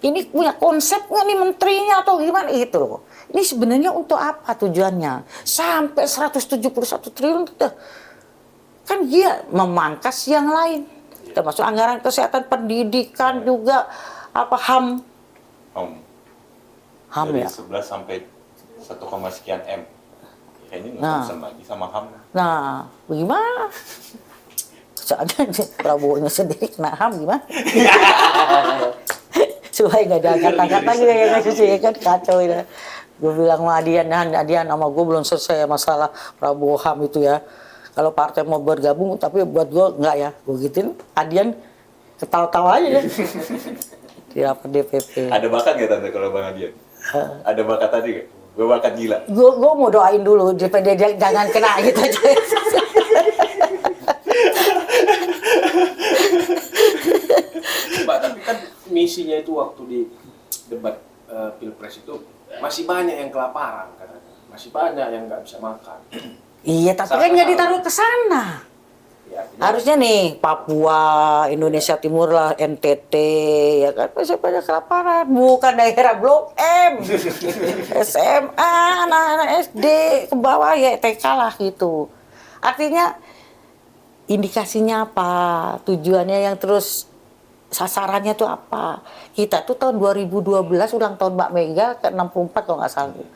Ini punya konsep nggak nih menterinya atau gimana gitu loh. Ini sebenarnya untuk apa tujuannya? Sampai 171 triliun kan dia memangkas yang lain. Termasuk anggaran kesehatan, pendidikan juga apa HAM. HAM dari ya. 11 sampai 1, sekian M. Kayaknya nggak konsen lagi sama HAM. Nah, bagaimana? Soalnya Prabowo-nya sendiri kena HAM gimana? Supaya nggak diangkat-angkat lagi ya kan kacau itu. Gue bilang sama Adian sama gue belum selesai masalah Prabowo HAM itu ya. Kalau partai mau bergabung, tapi buat gue enggak ya. Gue gituin, Adian ketawa-tawa aja ya. Di rapat DPP. Ada bakat nggak tante kalau Bang Adian? Ada bakat tadi nggak? Gue bakat gila. Gue mau doain dulu, dia jangan kena gitu aja. Mbak, tapi kan misinya itu waktu di debat Pilpres itu masih banyak yang kelaparan katanya. Masih banyak yang nggak bisa makan. Iya, tapi kan nggak ditaruh ke sana. Ya, Harusnya nih Papua, Indonesia Timur lah, NTT, ya kan masih banyak kelaparan. Bukan daerah Blok M, SMA, anak-anak SD ke bawah ya TK lah gitu. Artinya indikasinya apa, tujuannya yang terus sasarannya tuh apa. Kita tuh tahun 2012 ulang tahun Mbak Mega ke 64 kalau nggak salah.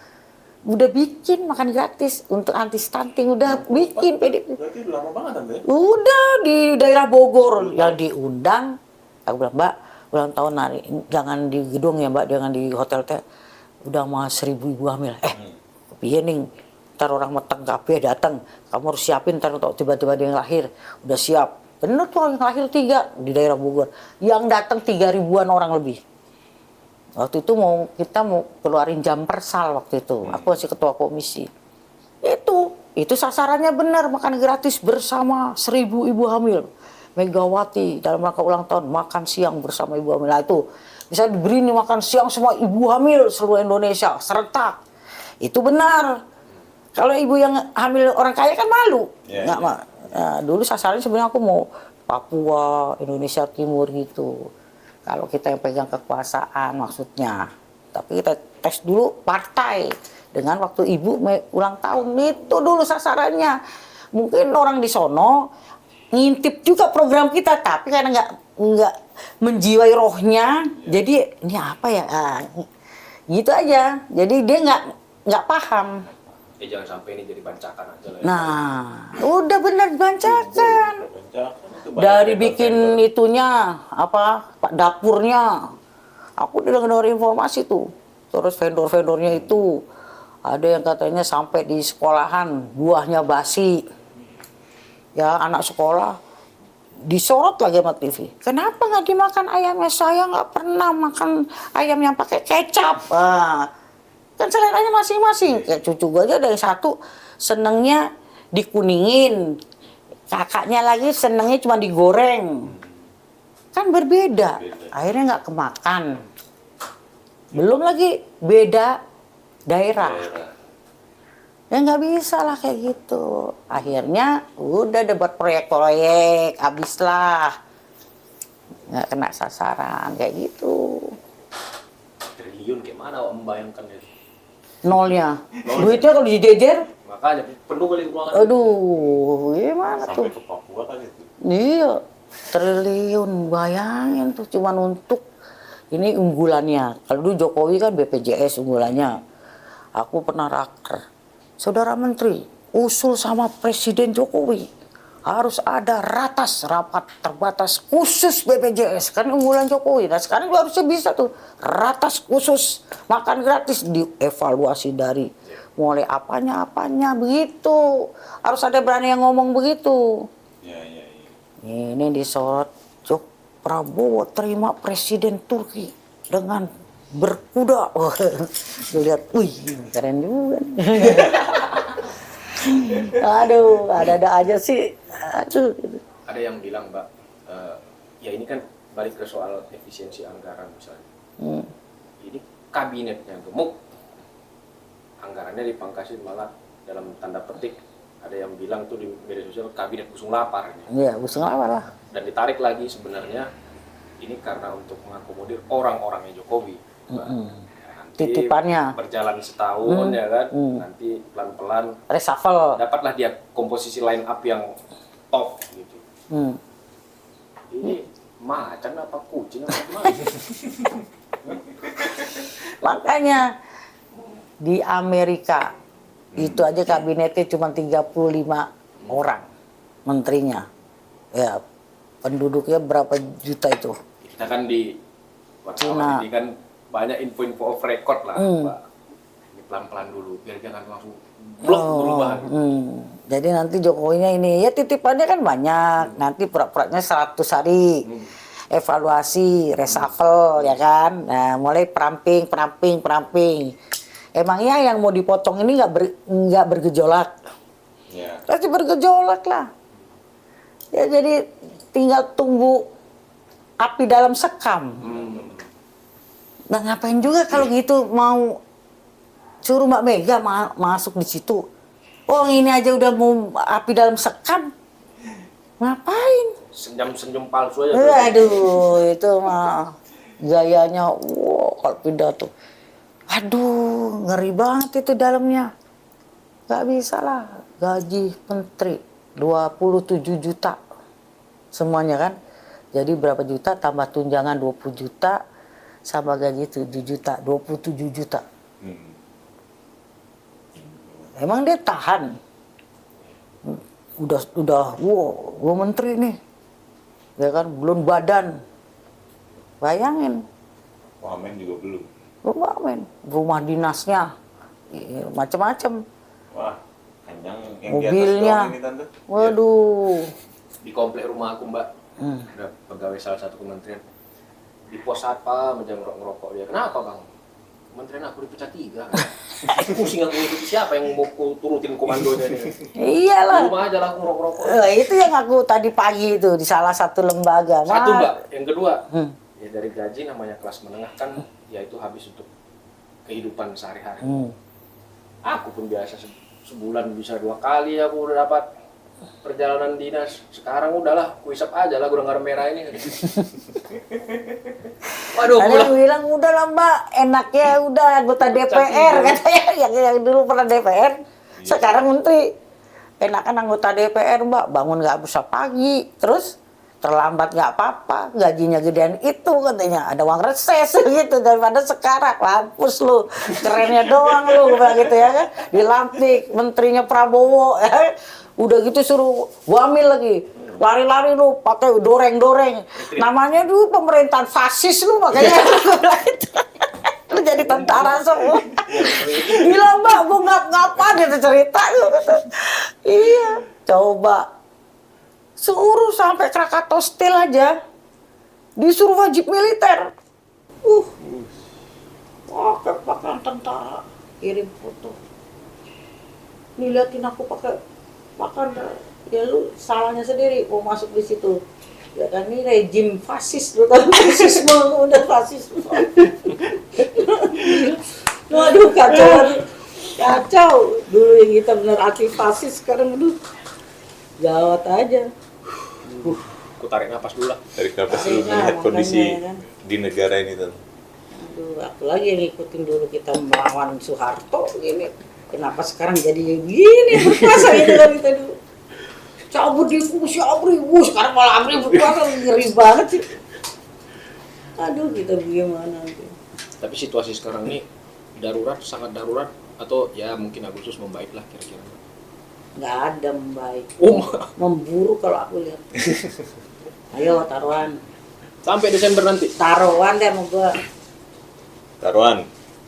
Udah bikin makan gratis untuk anti stunting, udah bikin PDP. Berarti udah lama banget tante. Udah di daerah Bogor yang diundang. Aku bilang, Mbak, ulang tahun hari jangan di gedung ya Mbak, jangan di hotel teh. Udah mah 1.000 ibu hamil. Piye nih? Ntar orang meteng kabeh datang. Kamu harus siapin ntar untuk tiba-tiba dia yang lahir. Udah siap. Bener tuh yang lahir 3 di daerah Bogor. Yang datang 3.000-an orang lebih. Waktu itu kita mau keluarin jam persal waktu itu. Aku masih ketua komisi. Itu sasarannya benar, makan gratis bersama 1.000 ibu hamil. Megawati dalam rangka ulang tahun makan siang bersama ibu hamil. Nah, itu bisa diberi nih makan siang semua ibu hamil seluruh Indonesia serentak. Itu benar. Kalau ibu yang hamil orang kaya kan malu. Nggak, Nah, dulu sasarannya sebenarnya aku mau Papua, Indonesia Timur gitu. Kalau kita yang pegang kekuasaan maksudnya. Tapi kita tes dulu partai. Dengan waktu ibu ulang tahun itu dulu sasarannya. Mungkin orang di sono ngintip juga program kita. Tapi karena nggak menjiwai rohnya. Jadi ini apa ya? Gitu aja. Jadi dia nggak paham. Jangan sampai ini jadi bancakan aja lah. Nah, udah bener bancakan. Dari bikin itunya, dapurnya. Aku udah dengar informasi tuh. Terus vendor-vendornya itu. Ada yang katanya sampai di sekolahan, buahnya basi. Ya, anak sekolah disorot lagi sama TV. Kenapa nggak dimakan ayamnya? Saya nggak pernah makan ayam yang pakai kecap. Kan seleranya masing-masing. Kayak cucu gue aja ada yang satu senengnya dikuningin, kakaknya lagi senengnya cuma digoreng. Kan berbeda. Akhirnya nggak kemakan. Belum lagi beda daerah. Ya nggak bisa lah kayak gitu. Akhirnya udah debat proyek-proyek, habislah. Nggak kena sasaran kayak gitu. Triliun kayak mana membayangkan itu? Nolnya. Duitnya kalau dijejer Makanya penuh kali ruangan. Aduh, gimana tuh? Sampai ke Papua kali itu. Iya, triliun, bayangin tuh cuman untuk ini unggulannya. Kalau dulu Jokowi kan BPJS unggulannya. Aku pernah raker. Saudara Menteri, usul sama Presiden Jokowi. Harus ada rapat terbatas khusus BPJS. Kan unggulan Jokowi. Nah sekarang juga harusnya bisa tuh. Ratas khusus, makan gratis, dievaluasi dari mulai apanya begitu. Harus ada berani yang ngomong begitu. Ya, ya, ya. Ini disorot, Prabowo terima Presiden Turki dengan berkuda. Wah, lihat, wih, keren juga. Aduh, ada aja sih. Aduh. Ada yang bilang, Mbak, ya ini kan balik ke soal efisiensi anggaran misalnya. Ini kabinetnya gemuk, anggarannya dipangkasin malah dalam tanda petik. Ada yang bilang tuh di media sosial kabinet busung lapar. Iya, busung lapar lah. Dan ditarik lagi sebenarnya ini karena untuk mengakomodir orang-orangnya Jokowi. Nanti Titipannya. berjalan setahun ya kan, nanti pelan-pelan Reshuffle. dapatlah dia komposisi line up yang top gitu. Ini macan apa kucing apa gimana? Makanya di Amerika itu aja kabinetnya cuma 35 orang menterinya. Ya, penduduknya berapa juta itu? Kita kan di wartawan ini kan banyak info-info off record lah, Pak. Ini pelan-pelan dulu biar jangan langsung blok berubah. Jadi nanti Jokowinya ini ya titipannya kan banyak. Nanti pura-puranya 100 hari. Evaluasi, reshuffle ya kan. Nah, mulai peramping. Emangnya yang mau dipotong ini nggak bergejolak? Ya. Pasti bergejolak lah. Ya jadi tinggal tunggu api dalam sekam. Nah ngapain juga kalau gitu mau suruh Mbak Mega masuk di situ? Oh ini aja udah mau api dalam sekam, ngapain? Senyum palsu aja. Aduh itu mah gayanya, wow kalau pidato. Aduh, ngeri banget itu dalamnya. Gak bisa lah, gaji menteri 27 juta. Semuanya kan. Jadi berapa juta tambah tunjangan 20 juta sama gaji 7 juta, 27 juta. Emang dia tahan? Udah, wow, gua menteri nih. Ya kan, belum badan. Bayangin. Wamen juga belum. Wamen, rumah dinasnya, macam-macam. Wah, kenyang yang Mobilnya. di atas doang ini, Tante. Waduh. Di komplek rumah aku, Mbak, ada pegawai salah satu kementerian. Di pos apa aja ngerokok dia. Kenapa, Bang? Kementerian aku dipecat 3. Pusing aku itu siapa yang mau turutin komandonya nih? Iyalah. Di rumah aja lah aku ngerokok. Itu yang aku tadi pagi itu di salah satu lembaga. Satu, Mbak. Yang kedua, ya dari gaji namanya kelas menengah kan, ya itu habis untuk kehidupan sehari-hari. Aku pun biasa sebulan bisa 2 kali aku udah dapat perjalanan dinas. Sekarang udahlah, kuisap aja lah gudang garam merah ini. Waduh, Ada yang bilang udah lah Mbak, enaknya udah anggota DPR katanya yang dulu pernah DPR, sekarang menteri. Enakan anggota DPR Mbak, bangun nggak bisa pagi, terus terlambat nggak apa-apa, gajinya gedean itu katanya, ada uang reses gitu daripada sekarang, mampus lu, kerennya doang lu, gitu ya kan, dilantik menterinya Prabowo, udah gitu suruh wamil lagi, lari-lari lu, pakai doreng-doreng, namanya dulu pemerintahan fasis lu makanya, lu jadi tentara semua, gila Mbak, gua ngapa gitu cerita lu, iya, coba. Suruh sampai Krakatau Steel aja disuruh wajib militer. Pakai pakaian tentara, kirim foto. Nih liatin aku pakai pakaian, ya lu salahnya sendiri mau masuk di situ. Ya kan ini rejim fasis, lu kan fasisme, udah fasisme. Waduh kacau. Dulu yang kita benar anti fasis, sekarang aduh gawat aja. Aku tarik napas dulu lah. Dari kapas dulu melihat kondisi kan. di negara ini, Tante. Aduh, aku lagi yang ngikutin dulu kita melawan Soeharto gini. kenapa sekarang jadi begini berkuasa gitu kan kita dulu. Cabut di Abri, sekarang malah Abri berkuasa, ngeri banget sih. Aduh, kita bagaimana tuh. Tapi situasi sekarang ini darurat, sangat darurat, atau ya mungkin Agustus membaik lah kira-kira. Nggak ada membaik. Oh, Memburuk kalau aku lihat. Ayo taruhan. sampai Desember nanti. Taruhan deh sama gua. Taruhan,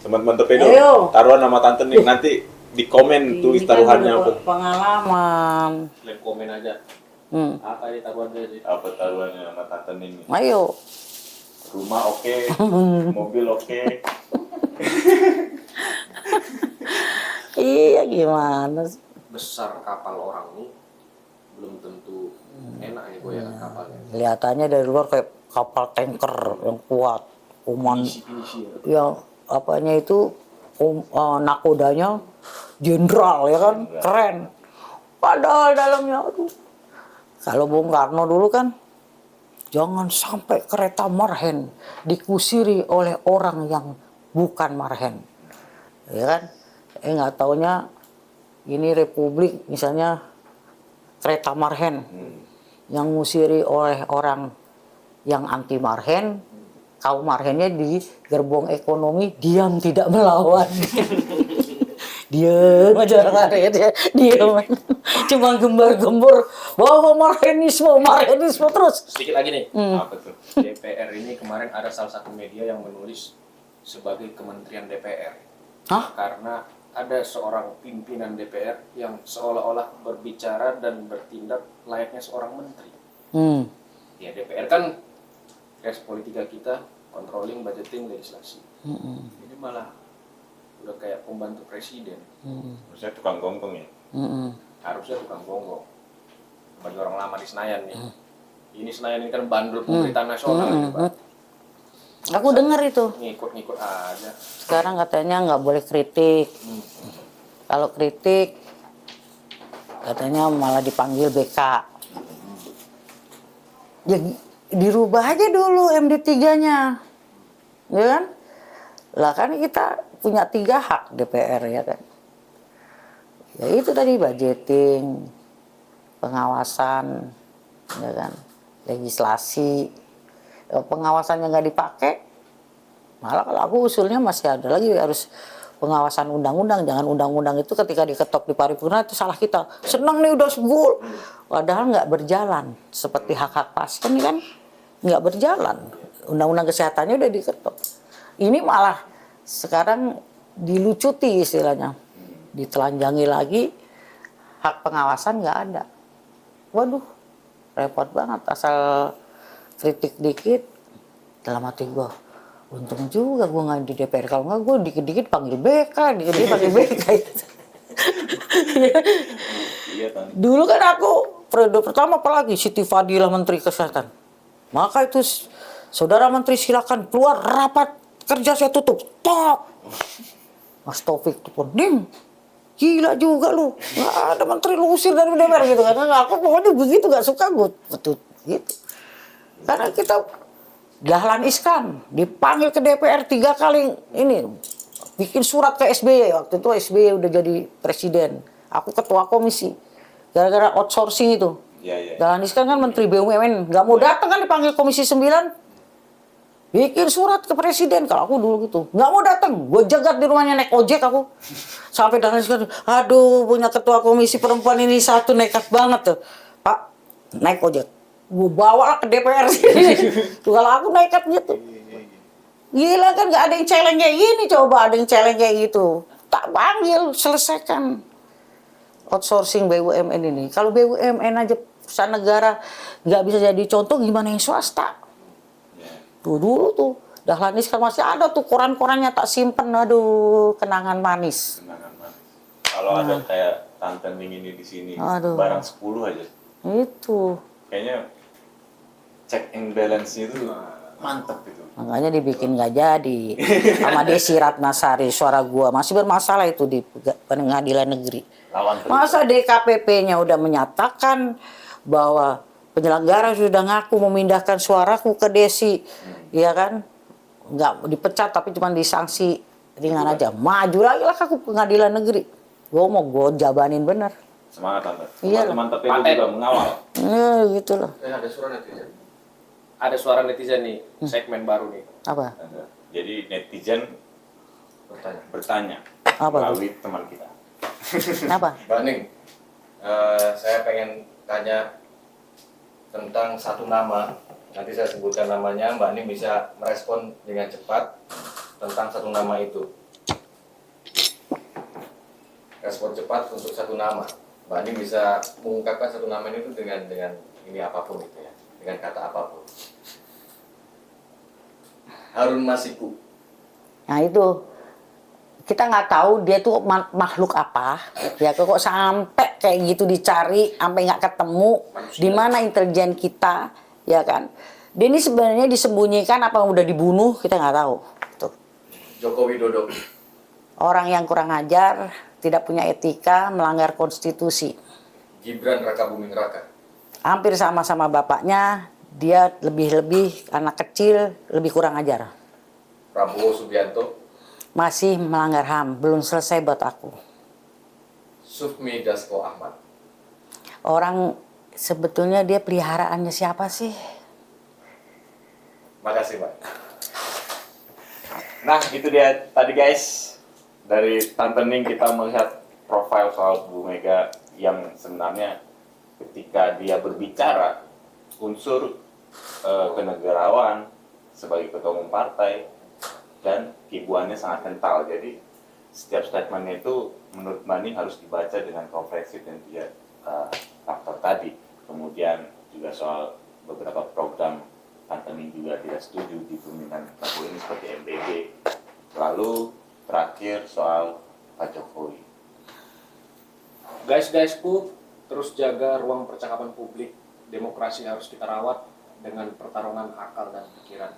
teman-teman torpedo. Ayo. Taruhan sama Tante nih, nanti di komen tulis Ini kan taruhannya udah apa. pengalaman. Kalian komen aja. Apa ini taruhannya sih? Apa taruhannya sama Tante nih? Ayo. Rumah oke, mobil oke. Iya gimana sih? Besar kapal orang nih belum tentu enak nih goyang kapalnya. Kelihatannya dari luar kayak kapal tanker yang kuat. Kuman Isi yang apanya itu nakodanya jenderal ya kan, keren. Padahal dalamnya aduh. Kalau Bung Karno dulu kan jangan sampai kereta Marhen dikusiri oleh orang yang bukan Marhen. Ya kan? Nggak taunya ini Republik misalnya kereta Marhen yang ngusiri oleh orang yang anti Marhen, kaum Marhennya di gerbong ekonomi diam tidak melawan. Diam aja Marhennya, diam. Cuma gembar-gembor bahwa Marhenisme terus. Sedikit lagi nih. Apa tuh? DPR ini kemarin ada salah satu media yang menulis sebagai kementerian DPR. Hah? Karena ada seorang pimpinan DPR yang seolah-olah berbicara dan bertindak layaknya seorang menteri. Ya DPR kan res politika kita, controlling, budgeting, legislasi. Ini malah udah kayak pembantu presiden. Maksudnya tukang gonggong ya? Harusnya tukang gonggong. Bagi orang lama di Senayan nih. Ini Senayan ini kan bandul pemerintah nasional. Nih, Pak. Aku dengar itu. Ngikut-ngikut aja. Sekarang katanya nggak boleh kritik. Kalau kritik katanya malah dipanggil BK. Ya dirubah aja dulu MD3-nya. Ya kan? Lah kan kita punya 3 hak DPR ya kan. Ya itu tadi budgeting, pengawasan, ya kan, legislasi. Kalau pengawasannya nggak dipakai, malah kalau aku usulnya masih ada lagi harus pengawasan undang-undang. Jangan undang-undang itu ketika diketok di paripurna itu salah kita. Senang nih udah segul, padahal nggak berjalan. Seperti hak-hak pasien kan nggak berjalan. Undang-undang kesehatannya udah diketok. Ini malah sekarang dilucuti istilahnya, ditelanjangi lagi, hak pengawasan nggak ada. Waduh, repot banget. Asal kritik dikit, dalam hati gue, untung juga gue nggak di DPR. Kalau nggak gue dikit-dikit panggil BK, dikit-dikit panggil BK. Iya kan. Dulu kan aku periode pertama apalagi Siti Fadilah Menteri Kesehatan. Maka itu saudara Menteri silakan keluar rapat kerja saya tutup. Stop. Mas Taufik pun ding. Gila juga lu. Nggak ada menteri lu usir dari DPR gitu kan. Aku pokoknya begitu gak suka gue. Betul gitu. Karena kita Dahlan Iskan dipanggil ke DPR 3 kali ini. Bikin surat ke SBY. Waktu itu SBY udah jadi presiden. Aku ketua komisi. Gara-gara outsourcing itu. Iya. Dahlan Iskan kan menteri BUMN. Gak mau datang kan dipanggil komisi 9. Bikin surat ke presiden. Kalau aku dulu gitu. Nggak mau datang. Gue jagat di rumahnya naik ojek aku. Sampai Dahlan Iskan. Aduh punya ketua komisi perempuan ini satu nekat banget tuh. Pak naik ojek. Gue bawa lah ke DPR sini. Tuh kalau aku nekat gitu. Gila kan nggak ada yang celeng kayak gini. Coba ada yang celeng kayak gitu. Tak panggil selesaikan. Outsourcing BUMN ini. Kalau BUMN aja perusahaan negara nggak bisa jadi contoh gimana yang swasta. Tuh dulu tuh Dahlan Iskan masih ada tuh koran-korannya tak simpen, aduh kenangan manis. Kenangan manis. Kalau ada kayak Tante Ning ini di sini, Aduh. barang 10 aja. Itu Kayaknya check and balance-nya itu mantep itu. makanya dibikin nggak jadi sama Desi Ratnasari. Suara gua masih bermasalah itu di pengadilan negeri. Lawan terus. Masa DKPP-nya udah menyatakan bahwa penyelenggara sudah ngaku memindahkan suaraku ke Desi, ya kan? Nggak dipecat tapi cuma disanksi ringan aja. Maju lagi lah aku pengadilan negeri. Gue mau gue jabanin bener. Semangat Tante. Iya. Teman-teman Torpedo Paten. juga mengawal. Ya gitu loh. Ada suara netizen nih, segmen baru nih. Apa? Jadi netizen bertanya Apa tuh? melalui teman kita. Apa? Mbak Ning, saya pengen tanya tentang satu nama. Nanti saya sebutkan namanya, Mbak Ning bisa merespon dengan cepat tentang satu nama itu. Respon cepat untuk satu nama. Mbak Ning bisa mengungkapkan satu nama itu dengan ini apapun itu ya, dengan kata apapun. Harun Masiku. Nah itu kita nggak tahu dia tuh makhluk apa ya, kok sampai kayak gitu dicari sampai nggak ketemu. Di mana intelijen kita, ya kan? Dia ini sebenarnya disembunyikan apa udah dibunuh, kita nggak tahu. Tuh. Joko Widodo. Orang yang kurang ajar, tidak punya etika, melanggar konstitusi. Gibran Rakabuming Raka. Hampir sama-sama bapaknya, dia lebih-lebih anak kecil, lebih kurang ajar. Prabowo Subianto. Masih melanggar HAM, belum selesai buat aku. Sufmi Dasko Ahmad. Orang sebetulnya dia peliharaannya siapa sih? Makasih, Pak. Nah, itu dia tadi guys. Dari Tante Ning kita melihat profil soal Bu Mega yang sebenarnya ketika dia berbicara unsur kenegarawan sebagai ketua umum partai dan ibuannya sangat kental. Jadi setiap statementnya itu menurut Mani harus dibaca dengan komprehensif dan dia faktor tadi. Kemudian juga soal beberapa program Tante Ning juga tidak setuju di pemerintahan Prabowo ini seperti MBG. Lalu terakhir soal Pak Jokowi. Guys-guysku, terus jaga ruang percakapan publik. Demokrasi harus kita rawat dengan pertarungan akal dan pikiran.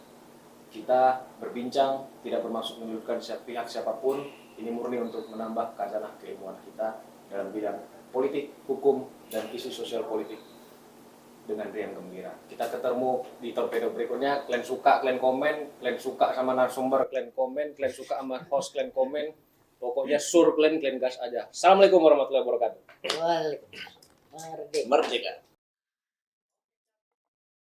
Kita berbincang, tidak bermaksud menyudutkan pihak siapapun. Ini murni untuk menambah khazanah keilmuan kita dalam bidang politik, hukum, dan isu sosial politik dengan riang gembira. Kita ketemu di torpedo berikutnya. Kalian suka, kalian komen. Kalian suka sama narasumber, kalian komen. Kalian suka sama host, kalian komen. Pokoknya sur kalian gas aja. Assalamualaikum warahmatullahi wabarakatuh. Waalaikumsalam. Merdeka.